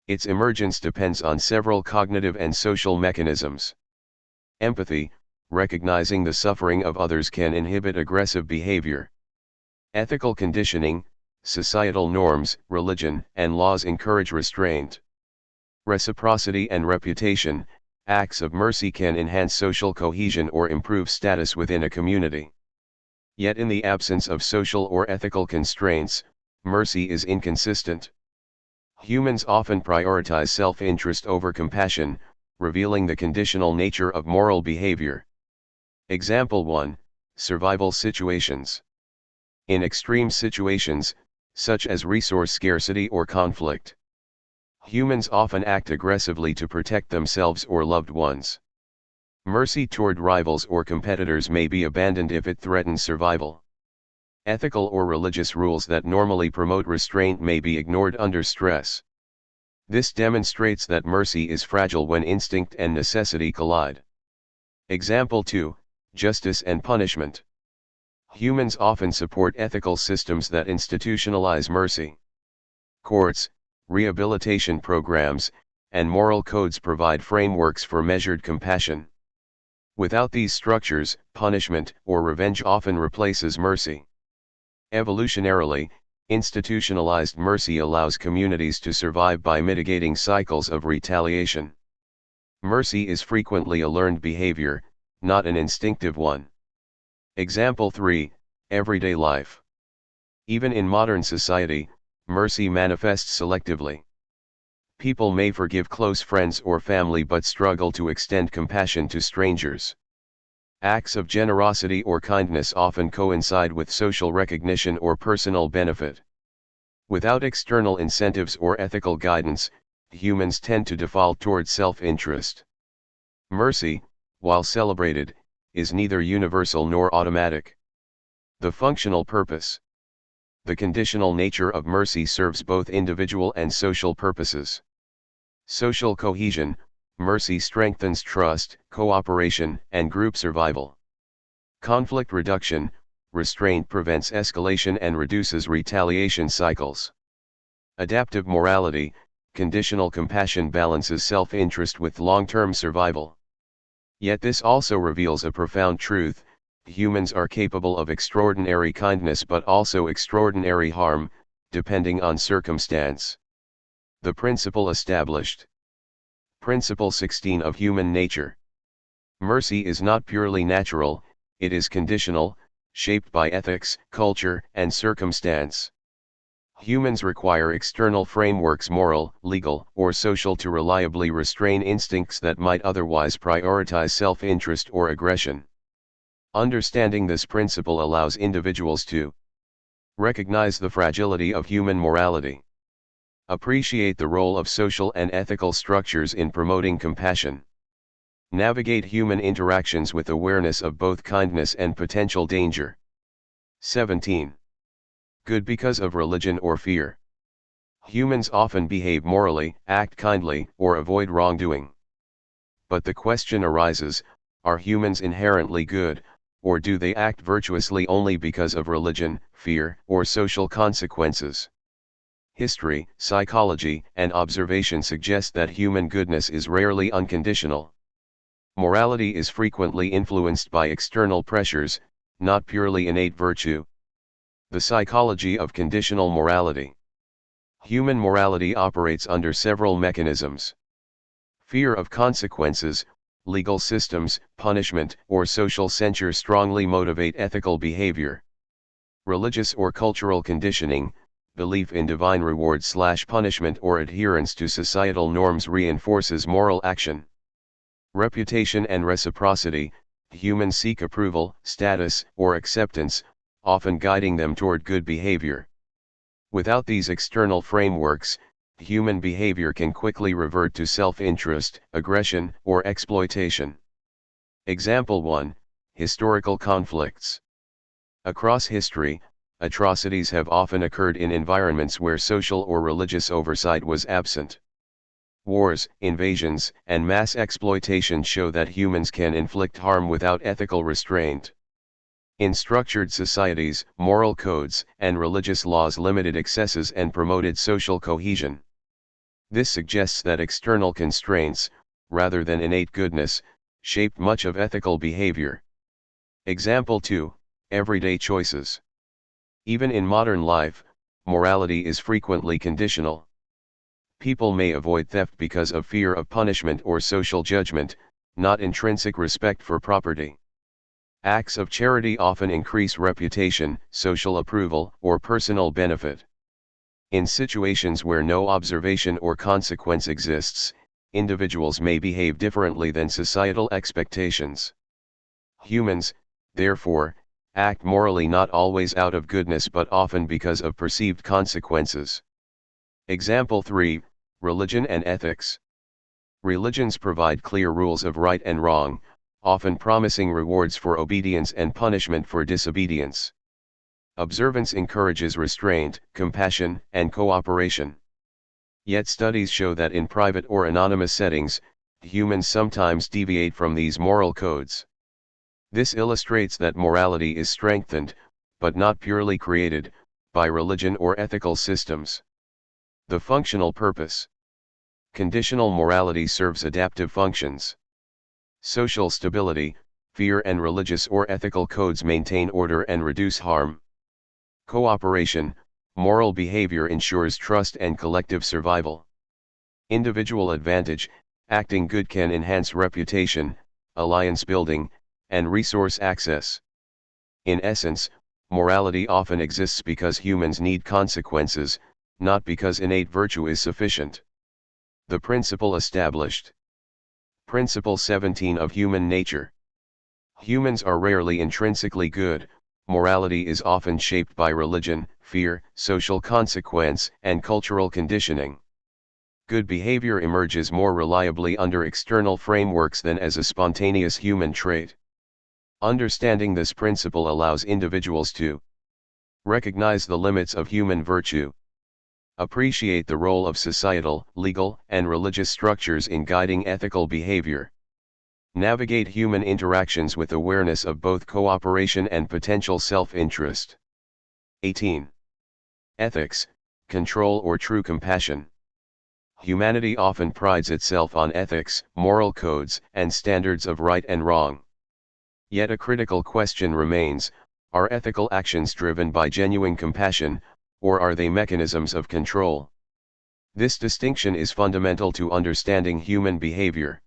Its emergence depends on several cognitive and social mechanisms. Empathy: recognizing the suffering of others can inhibit aggressive behavior. Ethical conditioning: societal norms, religion, and laws encourage restraint. Reciprocity and reputation: acts of mercy can enhance social cohesion or improve status within a community. Yet in the absence of social or ethical constraints, mercy is inconsistent. Humans often prioritize self-interest over compassion, revealing the conditional nature of moral behavior. Example 1: survival situations. In extreme situations, such as resource scarcity or conflict, humans often act aggressively to protect themselves or loved ones. Mercy toward rivals or competitors may be abandoned if it threatens survival. Ethical or religious rules that normally promote restraint may be ignored under stress. This demonstrates that mercy is fragile when instinct and necessity collide. Example 2: Justice and punishment. Humans often support ethical systems that institutionalize mercy. Courts, rehabilitation programs, and moral codes provide frameworks for measured compassion. Without these structures, punishment or revenge often replaces mercy. Evolutionarily, institutionalized mercy allows communities to survive by mitigating cycles of retaliation. Mercy is frequently a learned behavior, not an instinctive one. Example 3, Everyday life. Even in modern society, mercy manifests selectively. People may forgive close friends or family but struggle to extend compassion to strangers. Acts of generosity or kindness often coincide with social recognition or personal benefit. Without external incentives or ethical guidance, humans tend to default toward self-interest. Mercy, while celebrated, is neither universal nor automatic. The functional purpose. The conditional nature of mercy serves both individual and social purposes. Social cohesion, mercy strengthens trust, cooperation, and group survival. Conflict reduction, restraint prevents escalation and reduces retaliation cycles. Adaptive morality, conditional compassion balances self-interest with long-term survival. Yet this also reveals a profound truth: humans are capable of extraordinary kindness but also extraordinary harm, depending on circumstance. The principle established. Principle 16 of human nature. Mercy is not purely natural, it is conditional, shaped by ethics, culture, and circumstance. Humans require external frameworks, moral, legal, or social, to reliably restrain instincts that might otherwise prioritize self-interest or aggression. Understanding this principle allows individuals to recognize the fragility of human morality, appreciate the role of social and ethical structures in promoting compassion, navigate human interactions with awareness of both kindness and potential danger. 17. Good because of religion or fear. Humans often behave morally, act kindly, or avoid wrongdoing. But the question arises, are humans inherently good, or do they act virtuously only because of religion, fear, or social consequences? History, psychology, and observation suggest that human goodness is rarely unconditional. Morality is frequently influenced by external pressures, not purely innate virtue. The psychology of conditional morality. Human morality operates under several mechanisms. Fear of consequences, legal systems, punishment, or social censure strongly motivate ethical behavior. Religious or cultural conditioning, belief in divine reward/punishment or adherence to societal norms reinforces moral action. Reputation and reciprocity, humans seek approval, status, or acceptance, often guiding them toward good behavior. Without these external frameworks, human behavior can quickly revert to self-interest, aggression, or exploitation. Example 1, Historical conflicts. Across history, atrocities have often occurred in environments where social or religious oversight was absent. Wars, invasions, and mass exploitation show that humans can inflict harm without ethical restraint. In structured societies, moral codes and religious laws limited excesses and promoted social cohesion. This suggests that external constraints, rather than innate goodness, shaped much of ethical behavior. Example 2, Everyday choices. Even in modern life, morality is frequently conditional. People may avoid theft because of fear of punishment or social judgment, not intrinsic respect for property. Acts of charity often increase reputation, social approval, or personal benefit. In situations where no observation or consequence exists, individuals may behave differently than societal expectations. Humans, therefore, act morally not always out of goodness but often because of perceived consequences. Example 3, Religion and ethics. Religions provide clear rules of right and wrong, often promising rewards for obedience and punishment for disobedience. Observance encourages restraint, compassion, and cooperation. Yet studies show that in private or anonymous settings, humans sometimes deviate from these moral codes. This illustrates that morality is strengthened, but not purely created, by religion or ethical systems. The functional purpose. Conditional morality serves adaptive functions. Social stability, fear and religious or ethical codes maintain order and reduce harm. Cooperation, moral behavior ensures trust and collective survival. Individual advantage, acting good can enhance reputation, alliance building, and resource access. In essence, morality often exists because humans need consequences, not because innate virtue is sufficient. The principle established. Principle 17 of human nature. Humans are rarely intrinsically good. Morality is often shaped by religion, fear, social consequence, and cultural conditioning. Good behavior emerges more reliably under external frameworks than as a spontaneous human trait. Understanding this principle allows individuals to recognize the limits of human virtue, appreciate the role of societal, legal, and religious structures in guiding ethical behavior, navigate human interactions with awareness of both cooperation and potential self-interest. 18. Ethics, control or true compassion. Humanity often prides itself on ethics, moral codes, and standards of right and wrong. Yet a critical question remains: are ethical actions driven by genuine compassion, or are they mechanisms of control? This distinction is fundamental to understanding human behavior.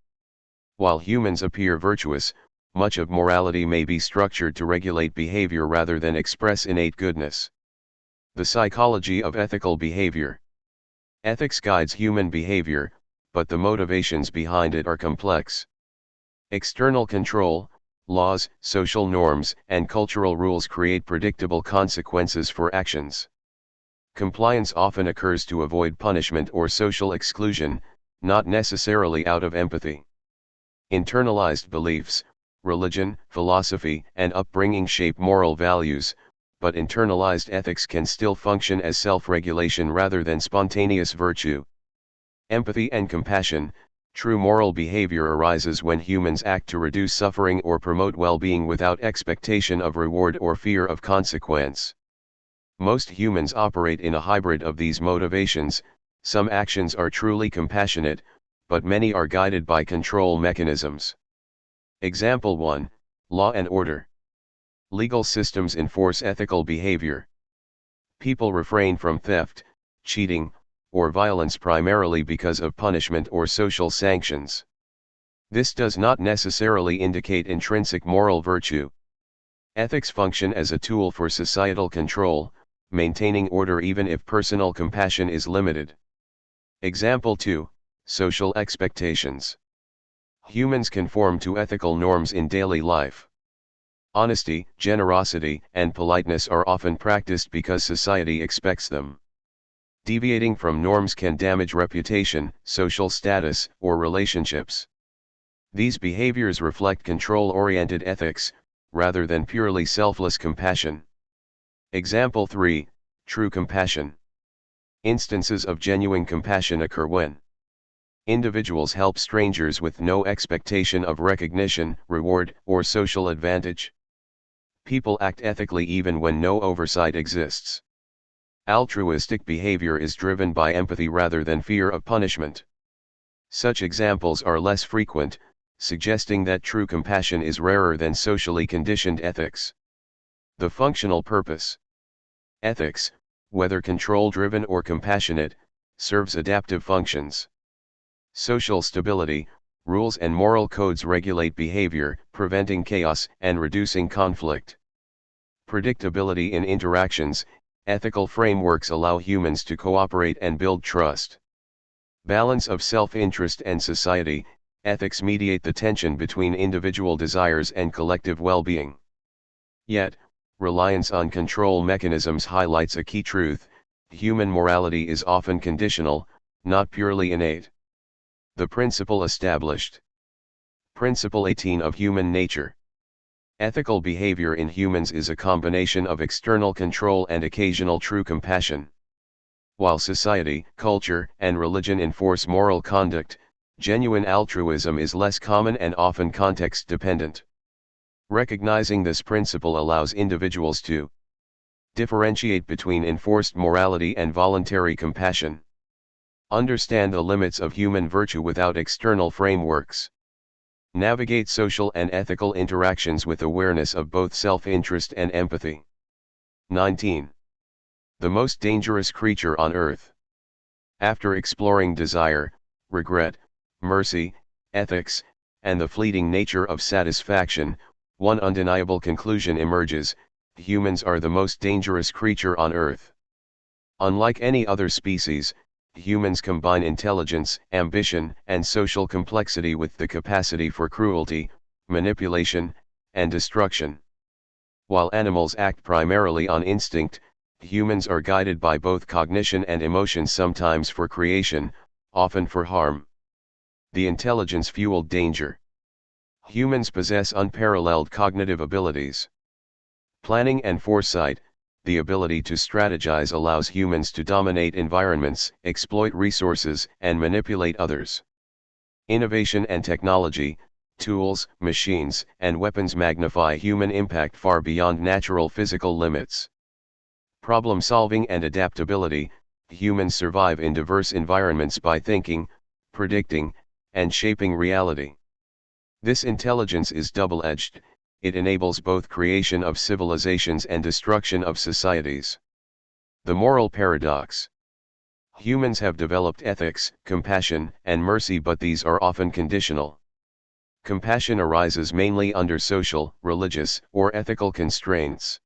While humans appear virtuous, much of morality may be structured to regulate behavior rather than express innate goodness. The psychology of ethical behavior. Ethics guides human behavior, but the motivations behind it are complex. External control, laws, social norms, and cultural rules create predictable consequences for actions. Compliance often occurs to avoid punishment or social exclusion, not necessarily out of empathy. Internalized beliefs, religion, philosophy, and upbringing shape moral values, but internalized ethics can still function as self-regulation rather than spontaneous virtue. Empathy and compassion. True moral behavior arises when humans act to reduce suffering or promote well-being without expectation of reward or fear of consequence. Most humans operate in a hybrid of these motivations. Some actions are truly compassionate, but many are guided by control mechanisms. Example 1, Law and order. Legal systems enforce ethical behavior. People refrain from theft, cheating, or violence primarily because of punishment or social sanctions. This does not necessarily indicate intrinsic moral virtue. Ethics function as a tool for societal control, maintaining order even if personal compassion is limited. Example 2, Social expectations. Humans conform to ethical norms in daily life. Honesty, generosity, and politeness are often practiced because society expects them. Deviating from norms can damage reputation, social status, or relationships. These behaviors reflect control-oriented ethics, rather than purely selfless compassion. Example 3, True compassion. Instances of genuine compassion occur when individuals help strangers with no expectation of recognition, reward, or social advantage. People act ethically even when no oversight exists. Altruistic behavior is driven by empathy rather than fear of punishment. Such examples are less frequent, suggesting that true compassion is rarer than socially conditioned ethics. The functional purpose. Ethics, whether control-driven or compassionate, serves adaptive functions. Social stability, rules and moral codes regulate behavior, preventing chaos and reducing conflict. Predictability in interactions, ethical frameworks allow humans to cooperate and build trust. Balance of self-interest and society, ethics mediate the tension between individual desires and collective well-being. Yet, reliance on control mechanisms highlights a key truth: human morality is often conditional, not purely innate. The principle established. Principle 18 of human nature. Ethical behavior in humans is a combination of external control and occasional true compassion. While society, culture, and religion enforce moral conduct, genuine altruism is less common and often context-dependent. Recognizing this principle allows individuals to differentiate between enforced morality and voluntary compassion. Understand the limits of human virtue without external frameworks. Navigate social and ethical interactions with awareness of both self-interest and empathy. 19. The most dangerous creature on earth. After exploring desire, regret, mercy, ethics, and the fleeting nature of satisfaction, one undeniable conclusion emerges: humans are the most dangerous creature on earth. Unlike any other species, humans combine intelligence, ambition, and social complexity with the capacity for cruelty, manipulation, and destruction. While animals act primarily on instinct, humans are guided by both cognition and emotion, sometimes for creation, often for harm. The intelligence-fueled danger. Humans possess unparalleled cognitive abilities. Planning and foresight. The ability to strategize allows humans to dominate environments, exploit resources, and manipulate others. Innovation and technology. Tools, machines, and weapons magnify human impact far beyond natural physical limits. Problem solving and adaptability. Humans survive in diverse environments by thinking, predicting, and shaping reality. This intelligence is double-edged. It enables both creation of civilizations and destruction of societies. The moral paradox. Humans have developed ethics, compassion, and mercy, but these are often conditional. Compassion arises mainly under social, religious, or ethical constraints.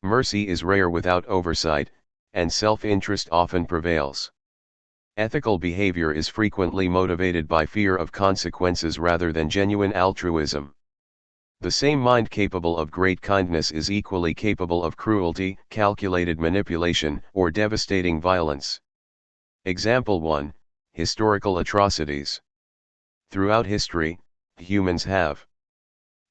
Mercy is rare without oversight, and self-interest often prevails. Ethical behavior is frequently motivated by fear of consequences rather than genuine altruism. The same mind capable of great kindness is equally capable of cruelty, calculated manipulation, or devastating violence. Example 1: Historical atrocities. Throughout history, humans have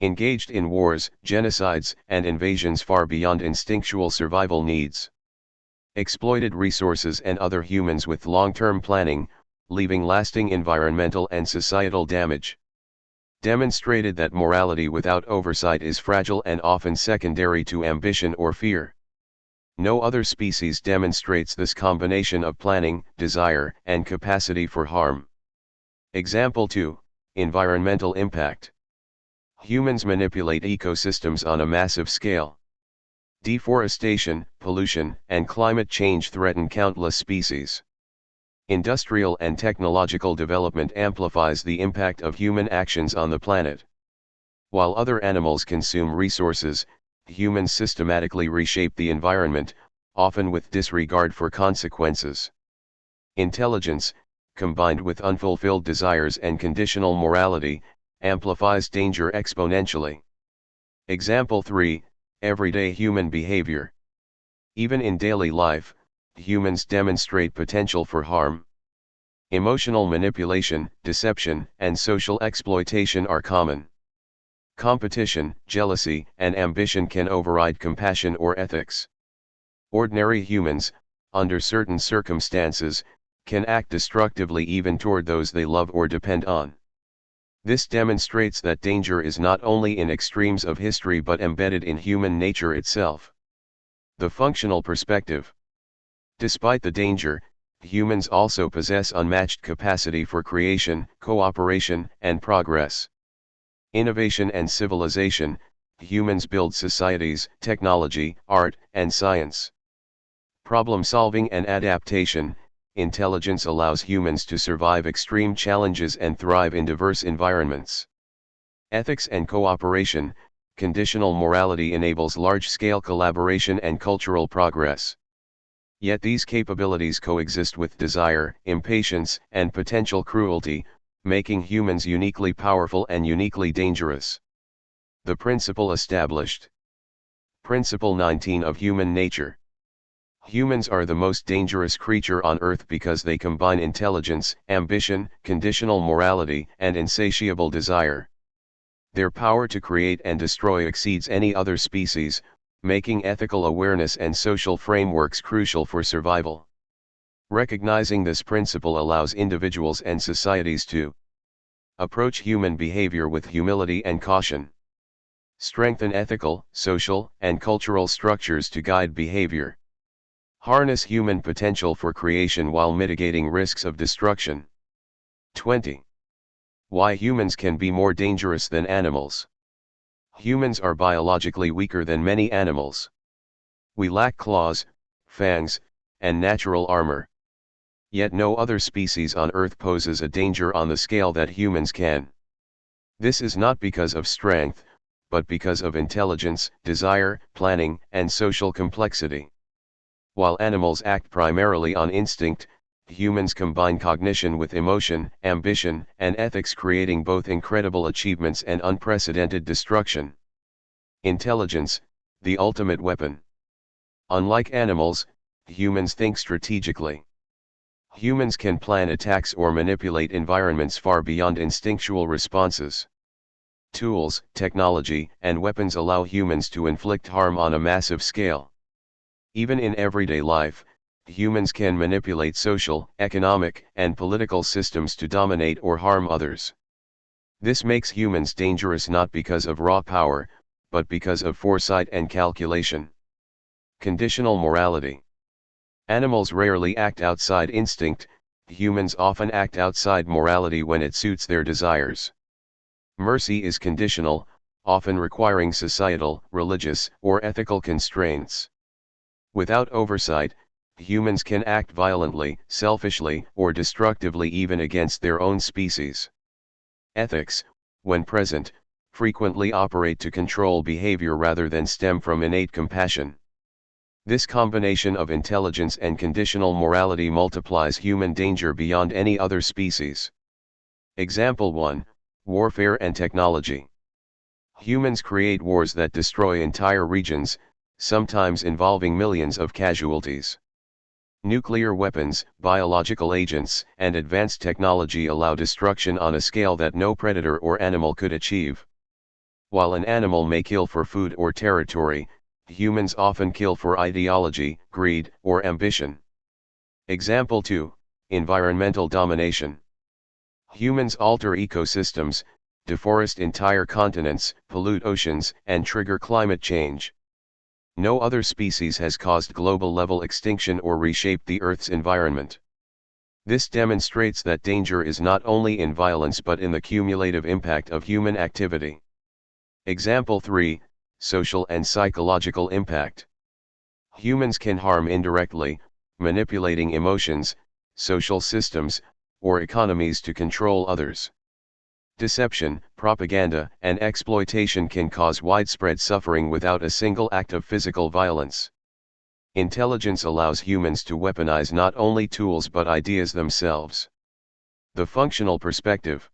engaged in wars, genocides, and invasions far beyond instinctual survival needs. Exploited resources and other humans with long-term planning, leaving lasting environmental and societal damage. Demonstrated that morality without oversight is fragile and often secondary to ambition or fear. No other species demonstrates this combination of planning, desire, and capacity for harm. Example 2: Environmental impact. Humans manipulate ecosystems on a massive scale. Deforestation, pollution, and climate change threaten countless species. Industrial and technological development amplifies the impact of human actions on the planet. While other animals consume resources, humans systematically reshape the environment, often with disregard for consequences. Intelligence, combined with unfulfilled desires and conditional morality, amplifies danger exponentially. Example 3: Everyday human behavior. Even in daily life, humans demonstrate potential for harm. Emotional manipulation, deception, and social exploitation are common. Competition, jealousy, and ambition can override compassion or ethics. Ordinary humans, under certain circumstances, can act destructively even toward those they love or depend on. This demonstrates that danger is not only in extremes of history but embedded in human nature itself. The functional perspective. Despite the danger, humans also possess unmatched capacity for creation, cooperation, and progress. Innovation and civilization. Humans build societies, technology, art, and science. Problem solving and adaptation. Intelligence allows humans to survive extreme challenges and thrive in diverse environments. Ethics and cooperation. Conditional morality enables large-scale collaboration and cultural progress. Yet these capabilities coexist with desire, impatience, and potential cruelty, making humans uniquely powerful and uniquely dangerous. The principle established. Principle 19 of human nature. Humans are the most dangerous creature on earth because they combine intelligence, ambition, conditional morality, and insatiable desire. Their power to create and destroy exceeds any other species, making ethical awareness and social frameworks crucial for survival. Recognizing this principle allows individuals and societies to approach human behavior with humility and caution. Strengthen ethical, social, and cultural structures to guide behavior. Harness human potential for creation while mitigating risks of destruction. 20. Why humans can be more dangerous than animals. Humans are biologically weaker than many animals. We lack claws, fangs, and natural armor. Yet no other species on Earth poses a danger on the scale that humans can. This is not because of strength, but because of intelligence, desire, planning, and social complexity. While animals act primarily on instinct, humans combine cognition with emotion, ambition, and ethics, creating both incredible achievements and unprecedented destruction. Intelligence, the ultimate weapon. Unlike animals, humans think strategically. Humans can plan attacks or manipulate environments far beyond instinctual responses. Tools, technology, and weapons allow humans to inflict harm on a massive scale. Even in everyday life, humans can manipulate social, economic, and political systems to dominate or harm others. This makes humans dangerous not because of raw power, but because of foresight and calculation. Conditional morality. Animals rarely act outside instinct, humans often act outside morality when it suits their desires. Mercy is conditional, often requiring societal, religious, or ethical constraints. Without oversight, humans can act violently, selfishly, or destructively even against their own species. Ethics, when present, frequently operate to control behavior rather than stem from innate compassion. This combination of intelligence and conditional morality multiplies human danger beyond any other species. Example 1, Warfare and Technology. Humans create wars that destroy entire regions, sometimes involving millions of casualties. Nuclear weapons, biological agents, and advanced technology allow destruction on a scale that no predator or animal could achieve. While an animal may kill for food or territory, humans often kill for ideology, greed, or ambition. Example 2, Environmental domination. Humans alter ecosystems, deforest entire continents, pollute oceans, and trigger climate change. No other species has caused global-level extinction or reshaped the Earth's environment. This demonstrates that danger is not only in violence but in the cumulative impact of human activity. Example 3, Social and psychological impact. Humans can harm indirectly, manipulating emotions, social systems, or economies to control others. Deception, propaganda, and exploitation can cause widespread suffering without a single act of physical violence. Intelligence allows humans to weaponize not only tools but ideas themselves. The functional perspective.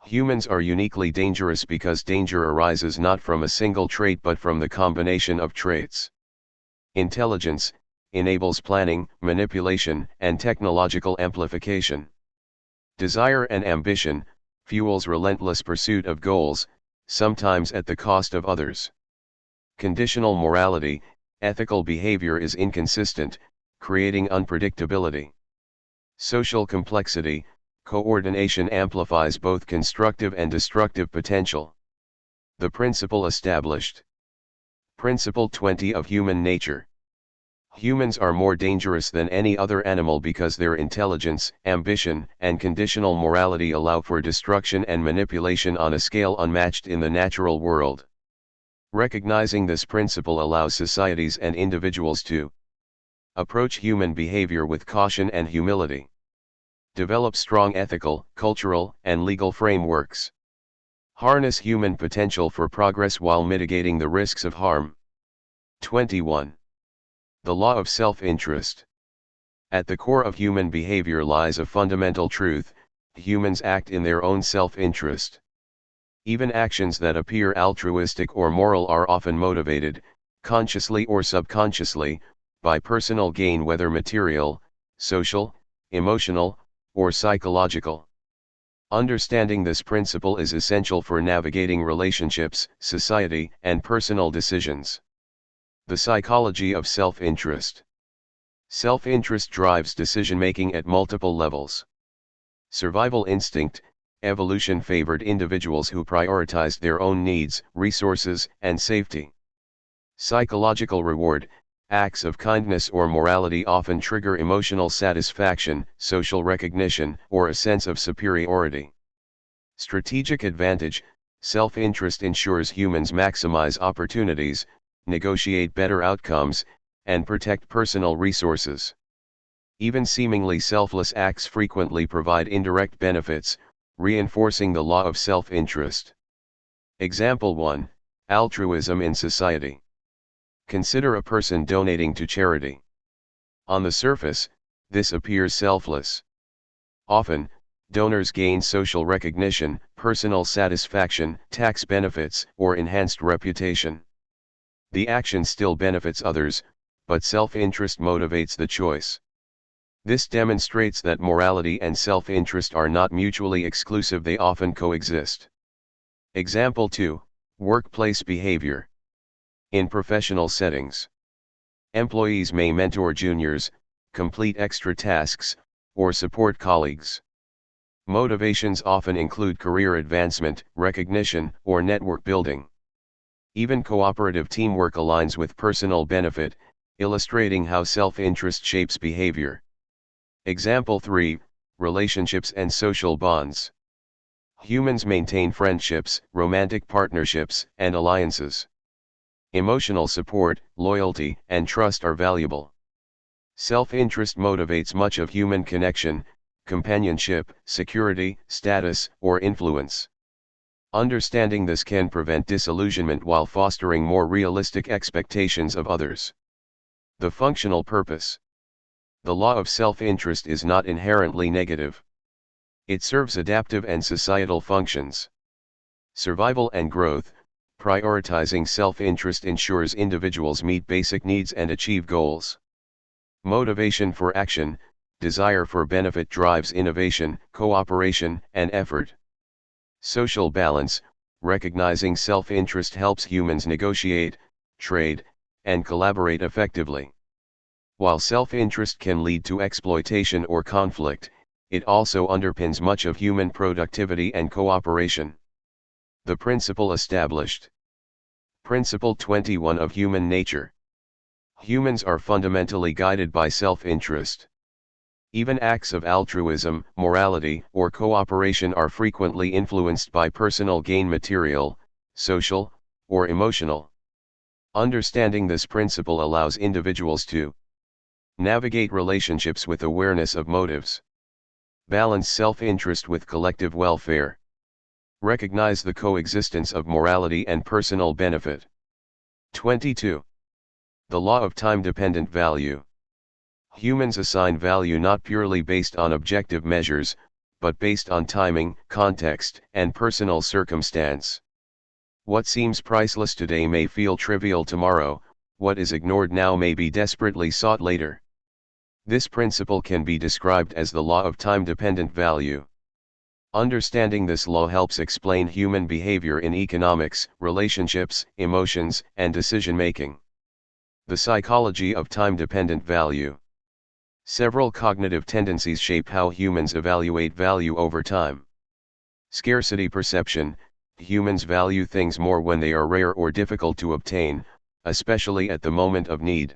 Humans are uniquely dangerous because danger arises not from a single trait but from the combination of traits. Intelligence enables planning, manipulation, and technological amplification. Desire and ambition fuels relentless pursuit of goals, sometimes at the cost of others. Conditional morality, ethical behavior is inconsistent, creating unpredictability. Social complexity, coordination amplifies both constructive and destructive potential. The principle established. Principle 20 of human nature. Humans are more dangerous than any other animal because their intelligence, ambition, and conditional morality allow for destruction and manipulation on a scale unmatched in the natural world. Recognizing this principle allows societies and individuals to approach human behavior with caution and humility. Develop strong ethical, cultural, and legal frameworks. Harness human potential for progress while mitigating the risks of harm. 21. The law of self-interest. At the core of human behavior lies a fundamental truth: humans act in their own self-interest. Even actions that appear altruistic or moral are often motivated, consciously or subconsciously, by personal gain, whether material, social, emotional, or psychological. Understanding this principle is essential for navigating relationships, society, and personal decisions. The psychology of self-interest. Self-interest drives decision-making at multiple levels. Survival instinct, Evolution favored individuals who prioritized their own needs, resources, and safety. Psychological reward, acts of kindness or morality often trigger emotional satisfaction, social recognition, or a sense of superiority. Strategic advantage, self-interest ensures humans maximize opportunities, negotiate better outcomes, and protect personal resources. Even seemingly selfless acts frequently provide indirect benefits, reinforcing the law of self-interest. Example 1. Altruism in society. Consider a person donating to charity. On the surface, this appears selfless. Often, donors gain social recognition, personal satisfaction, tax benefits, or enhanced reputation. The action still benefits others, but self-interest motivates the choice. This demonstrates that morality and self-interest are not mutually exclusive, they often coexist. Example 2. Workplace behavior. In professional settings, employees may mentor juniors, complete extra tasks, or support colleagues. Motivations often include career advancement, recognition, or network building. Even cooperative teamwork aligns with personal benefit, illustrating how self-interest shapes behavior. Example 3. Relationships and social bonds. Humans maintain friendships, romantic partnerships, and alliances. Emotional support, loyalty, and trust are valuable. Self-interest motivates much of human connection, companionship, security, status, or influence. Understanding this can prevent disillusionment while fostering more realistic expectations of others. The functional purpose. The law of self-interest is not inherently negative. It serves adaptive and societal functions. Survival and growth. Prioritizing self-interest ensures individuals meet basic needs and achieve goals. Motivation for action, desire for benefit drives innovation, cooperation, and effort. Social balance, recognizing self-interest helps humans negotiate, trade, and collaborate effectively. While self-interest can lead to exploitation or conflict, it also underpins much of human productivity and cooperation. The principle established. Principle 21 of human nature. Humans are fundamentally guided by self-interest. Even acts of altruism, morality, or cooperation are frequently influenced by personal gain, material, social, or emotional. Understanding this principle allows individuals to navigate relationships with awareness of motives, balance self-interest with collective welfare, recognize the coexistence of morality and personal benefit. 22. The law of time-dependent value. Humans assign value not purely based on objective measures, but based on timing, context, and personal circumstance. What seems priceless today may feel trivial tomorrow, what is ignored now may be desperately sought later. This principle can be described as the law of time-dependent value. Understanding this law helps explain human behavior in economics, relationships, emotions, and decision-making. The psychology of time-dependent value. Several cognitive tendencies shape how humans evaluate value over time. Scarcity perception. Humans value things more when they are rare or difficult to obtain, especially at the moment of need.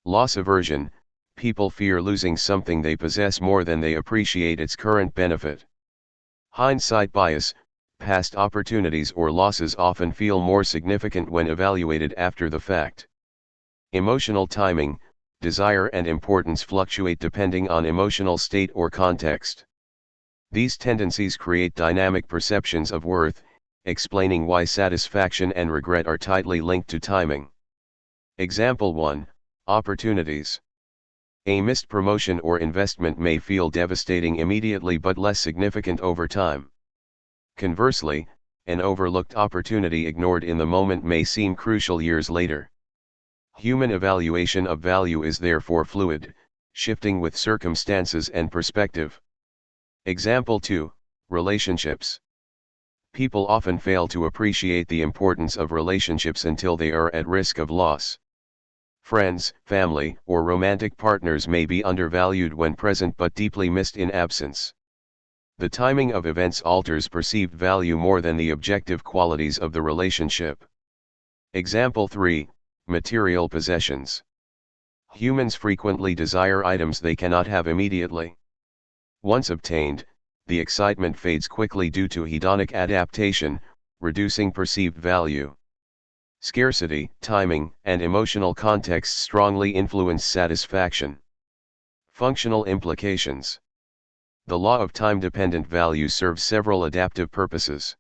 Loss aversion. People fear losing something they possess more than they appreciate its current benefit. Hindsight bias. Past opportunities or losses often feel more significant when evaluated after the fact. Emotional timing. Desire and importance fluctuate depending on emotional state or context. These tendencies create dynamic perceptions of worth, explaining why satisfaction and regret are tightly linked to timing. Example 1. Opportunities. A missed promotion or investment may feel devastating immediately but less significant over time. Conversely, an overlooked opportunity ignored in the moment may seem crucial years later. Human evaluation of value is therefore fluid, shifting with circumstances and perspective. Example 2. Relationships. People often fail to appreciate the importance of relationships until they are at risk of loss. Friends, family, or romantic partners may be undervalued when present but deeply missed in absence. The timing of events alters perceived value more than the objective qualities of the relationship. Example 3, material possessions. Humans frequently desire items they cannot have immediately. Once obtained, the excitement fades quickly due to hedonic adaptation, reducing perceived value. Scarcity, timing, and emotional context strongly influence satisfaction. Functional implications. The law of time-dependent value serves several adaptive purposes.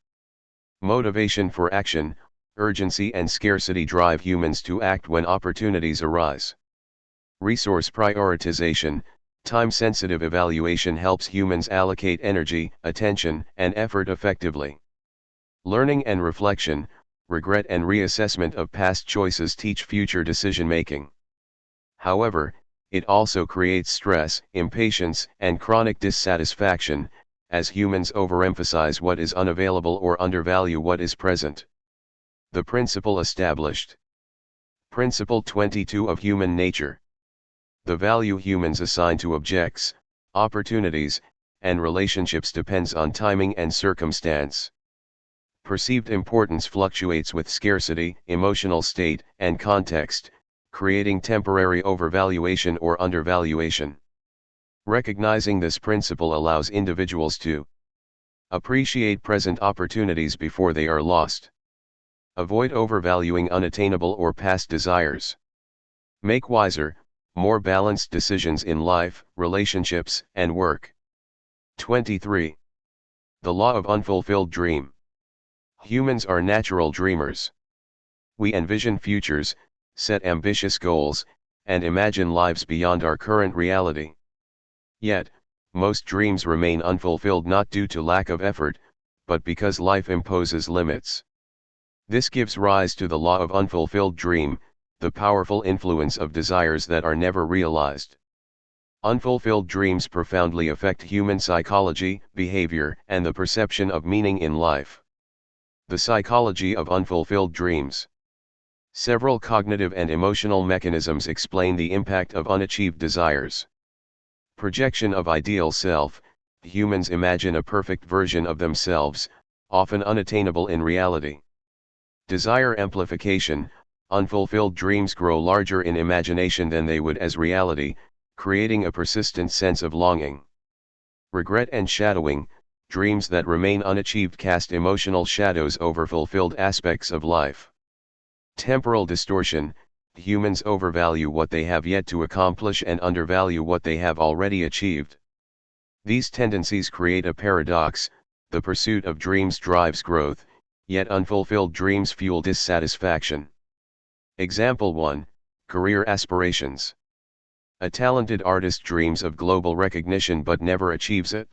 Motivation for action, urgency and scarcity drive humans to act when opportunities arise. Resource prioritization, time-sensitive evaluation helps humans allocate energy, attention, and effort effectively. Learning and reflection, regret and reassessment of past choices teach future decision-making. However, it also creates stress, impatience, and chronic dissatisfaction, as humans overemphasize what is unavailable or undervalue what is present. The principle established. Principle 22 of human nature. The value humans assign to objects, opportunities, and relationships depends on timing and circumstance. Perceived importance fluctuates with scarcity, emotional state, and context, creating temporary overvaluation or undervaluation. Recognizing this principle allows individuals to appreciate present opportunities before they are lost. Avoid overvaluing unattainable or past desires. Make wiser, more balanced decisions in life, relationships, and work. 23. The Law of Unfulfilled Dream. Humans are natural dreamers. We envision futures, set ambitious goals, and imagine lives beyond our current reality. Yet, most dreams remain unfulfilled not due to lack of effort, but because life imposes limits. This gives rise to the law of unfulfilled dream, the powerful influence of desires that are never realized. Unfulfilled dreams profoundly affect human psychology, behavior, and the perception of meaning in life. The psychology of unfulfilled dreams. Several cognitive and emotional mechanisms explain the impact of unachieved desires. Projection of ideal self. Humans imagine a perfect version of themselves, often unattainable in reality. Desire amplification. Unfulfilled dreams grow larger in imagination than they would as reality, creating a persistent sense of longing. Regret and shadowing. Dreams that remain unachieved cast emotional shadows over fulfilled aspects of life. Temporal distortion. Humans overvalue what they have yet to accomplish and undervalue what they have already achieved. These tendencies create a paradox: the pursuit of dreams drives growth, yet unfulfilled dreams fuel dissatisfaction. Example 1, Career aspirations. A talented artist dreams of global recognition but never achieves it.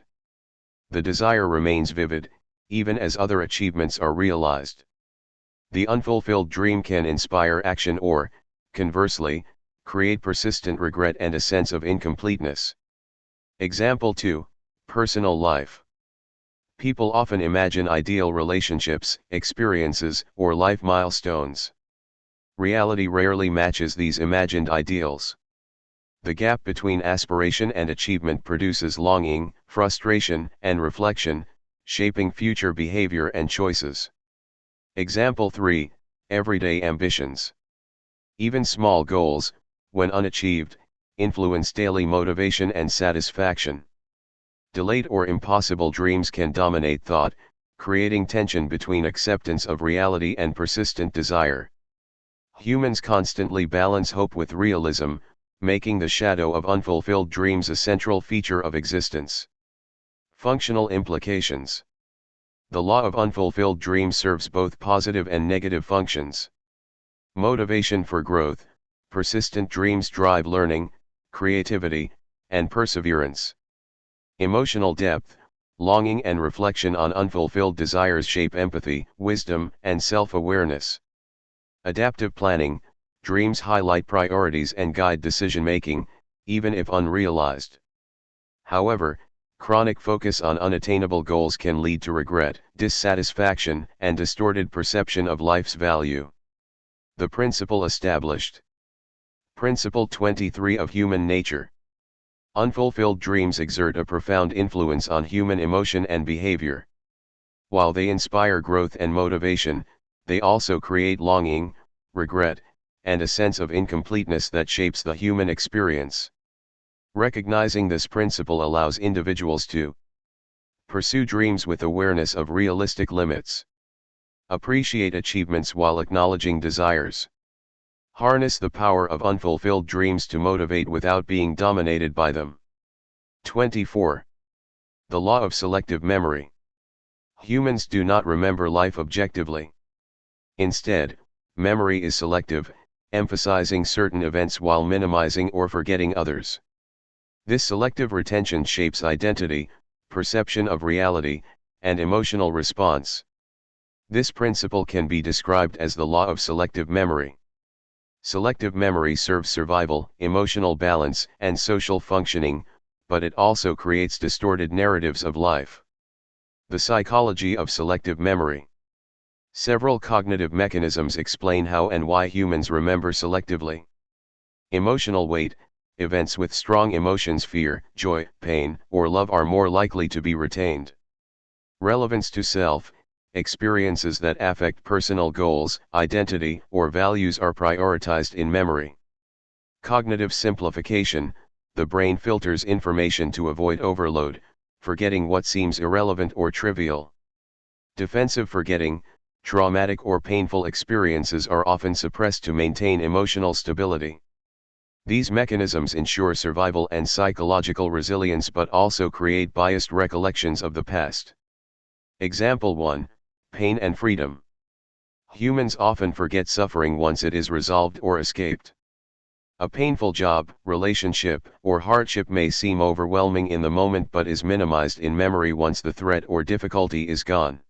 The desire remains vivid, even as other achievements are realized. The unfulfilled dream can inspire action or, conversely, create persistent regret and a sense of incompleteness. Example 2, Personal life. People often imagine ideal relationships, experiences, or life milestones. Reality rarely matches these imagined ideals. The gap between aspiration and achievement produces longing, frustration, and reflection, shaping future behavior and choices. Example 3, Everyday ambitions. Even small goals, when unachieved, influence daily motivation and satisfaction. Delayed or impossible dreams can dominate thought, creating tension between acceptance of reality and persistent desire. Humans constantly balance hope with realism, making the shadow of unfulfilled dreams a central feature of existence. Functional implications. The law of unfulfilled dreams serves both positive and negative functions. Motivation for growth. Persistent dreams drive learning, creativity, and perseverance. Emotional depth. Longing and reflection on unfulfilled desires shape empathy, wisdom, and self-awareness. Adaptive planning. Dreams highlight priorities and guide decision-making, even if unrealized. However, chronic focus on unattainable goals can lead to regret, dissatisfaction, and distorted perception of life's value. The principle established. Principle 23 of human nature. Unfulfilled dreams exert a profound influence on human emotion and behavior. While they inspire growth and motivation, they also create longing, regret, and a sense of incompleteness that shapes the human experience. Recognizing this principle allows individuals to pursue dreams with awareness of realistic limits, appreciate achievements while acknowledging desires, harness the power of unfulfilled dreams to motivate without being dominated by them. 24. The Law of Selective Memory. Humans do not remember life objectively. Instead, memory is selective, emphasizing certain events while minimizing or forgetting others. This selective retention shapes identity, perception of reality, and emotional response. This principle can be described as the law of selective memory. Selective memory serves survival, emotional balance, and social functioning, but it also creates distorted narratives of life. The psychology of selective memory. Several cognitive mechanisms explain how and why humans remember selectively. Emotional weight. Events with strong emotions, fear, joy, pain, or love, are more likely to be retained. Relevance to self. Experiences that affect personal goals, identity, or values are prioritized in memory. Cognitive simplification. The brain filters information to avoid overload, forgetting what seems irrelevant or trivial. Defensive forgetting. Traumatic or painful experiences are often suppressed to maintain emotional stability. These mechanisms ensure survival and psychological resilience but also create biased recollections of the past. Example 1. Pain and freedom. Humans often forget suffering once it is resolved or escaped. A painful job, relationship, or hardship may seem overwhelming in the moment but is minimized in memory once the threat or difficulty is gone.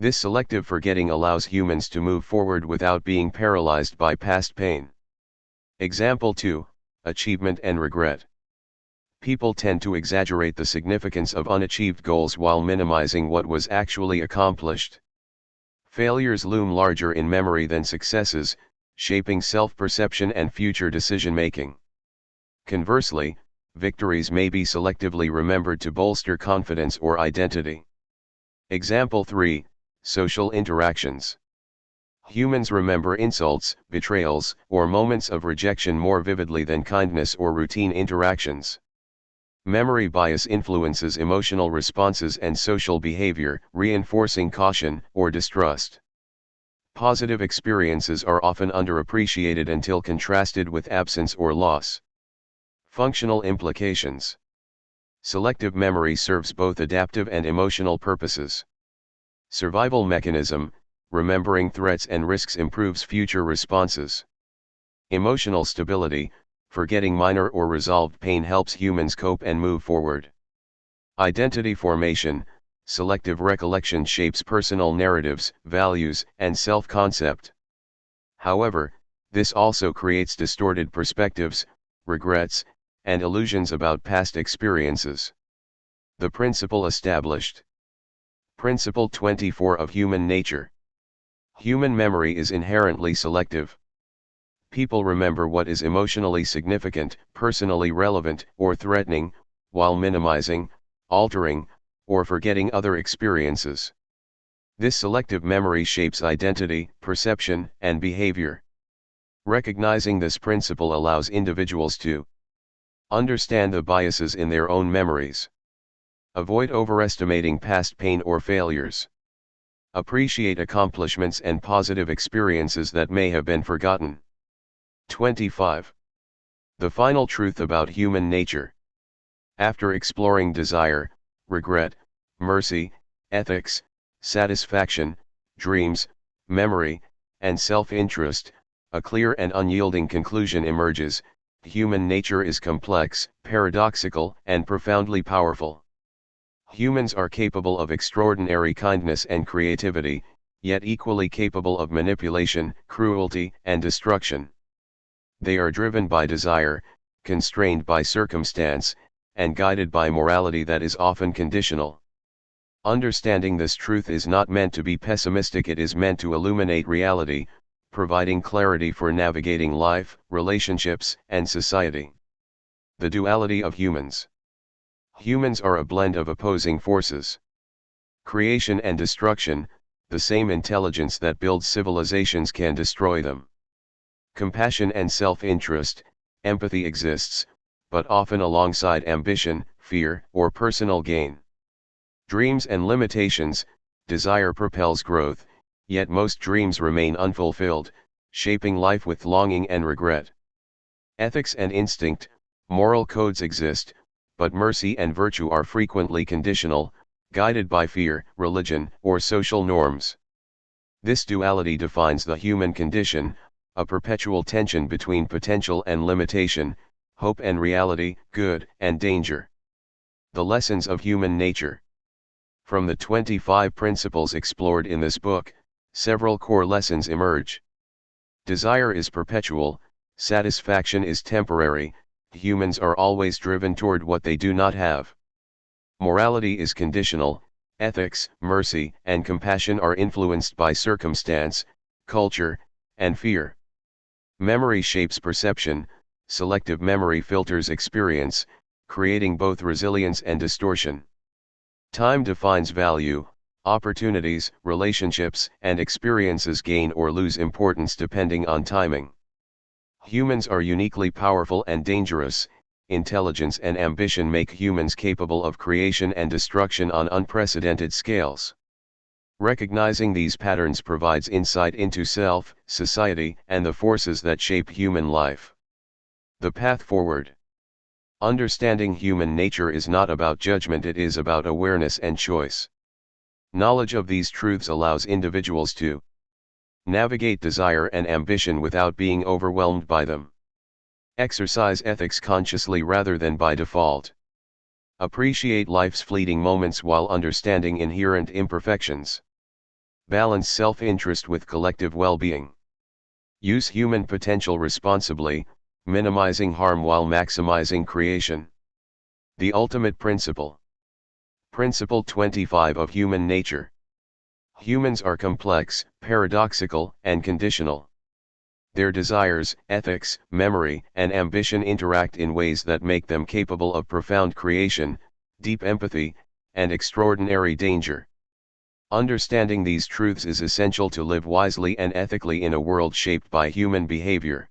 This selective forgetting allows humans to move forward without being paralyzed by past pain. Example 2. Achievement and regret. People tend to exaggerate the significance of unachieved goals while minimizing what was actually accomplished. Failures loom larger in memory than successes, shaping self-perception and future decision-making. Conversely, victories may be selectively remembered to bolster confidence or identity. Example 3. Social interactions. Humans remember insults, betrayals, or moments of rejection more vividly than kindness or routine interactions. Memory bias influences emotional responses and social behavior, reinforcing caution or distrust. Positive experiences are often underappreciated until contrasted with absence or loss. Functional implications. Selective memory serves both adaptive and emotional purposes. Survival mechanism. Remembering threats and risks improves future responses. Emotional stability. Forgetting minor or resolved pain helps humans cope and move forward. Identity formation. Selective recollection shapes personal narratives, values, and self-concept. However, this also creates distorted perspectives, regrets, and illusions about past experiences. The principle established. Principle 24 of human nature. Human memory is inherently selective. People remember what is emotionally significant, personally relevant, or threatening, while minimizing, altering, or forgetting other experiences. This selective memory shapes identity, perception, and behavior. Recognizing this principle allows individuals to understand the biases in their own memories, avoid overestimating past pain or failures, appreciate accomplishments and positive experiences that may have been forgotten. 25. The final truth about human nature. After exploring desire, regret, mercy, ethics, satisfaction, dreams, memory, and self-interest, a clear and unyielding conclusion emerges: human nature is complex, paradoxical, and profoundly powerful. Humans are capable of extraordinary kindness and creativity, yet equally capable of manipulation, cruelty, and destruction. They are driven by desire, constrained by circumstance, and guided by morality that is often conditional. Understanding this truth is not meant to be pessimistic, it is meant to illuminate reality, providing clarity for navigating life, relationships, and society. The duality of humans. Humans are a blend of opposing forces. Creation and destruction, the same intelligence that builds civilizations can destroy them. Compassion and self-interest, empathy exists, but often alongside ambition, fear, or personal gain. Dreams and limitations, desire propels growth, yet most dreams remain unfulfilled, shaping life with longing and regret. Ethics and instinct, moral codes exist, but mercy and virtue are frequently conditional, guided by fear, religion, or social norms. This duality defines the human condition, a perpetual tension between potential and limitation, hope and reality, good and danger. The lessons of human nature. From the 25 principles explored in this book, several core lessons emerge. Desire is perpetual, satisfaction is temporary, humans are always driven toward what they do not have. Morality is conditional, ethics, mercy, and compassion are influenced by circumstance, culture, and fear. Memory shapes perception, selective memory filters experience, creating both resilience and distortion. Time defines value, opportunities, relationships, and experiences gain or lose importance depending on timing. Humans are uniquely powerful and dangerous. Intelligence and ambition make humans capable of creation and destruction on unprecedented scales. Recognizing these patterns provides insight into self, society, and the forces that shape human life. The path forward. Understanding human nature is not about judgment, it is about awareness and choice. Knowledge of these truths allows individuals to navigate desire and ambition without being overwhelmed by them. Exercise ethics consciously rather than by default. Appreciate life's fleeting moments while understanding inherent imperfections. Balance self-interest with collective well-being. Use human potential responsibly, minimizing harm while maximizing creation. The ultimate principle. Principle 25 of human nature. Humans are complex, paradoxical, and conditional. Their desires, ethics, memory, and ambition interact in ways that make them capable of profound creation, deep empathy, and extraordinary danger. Understanding these truths is essential to live wisely and ethically in a world shaped by human behavior.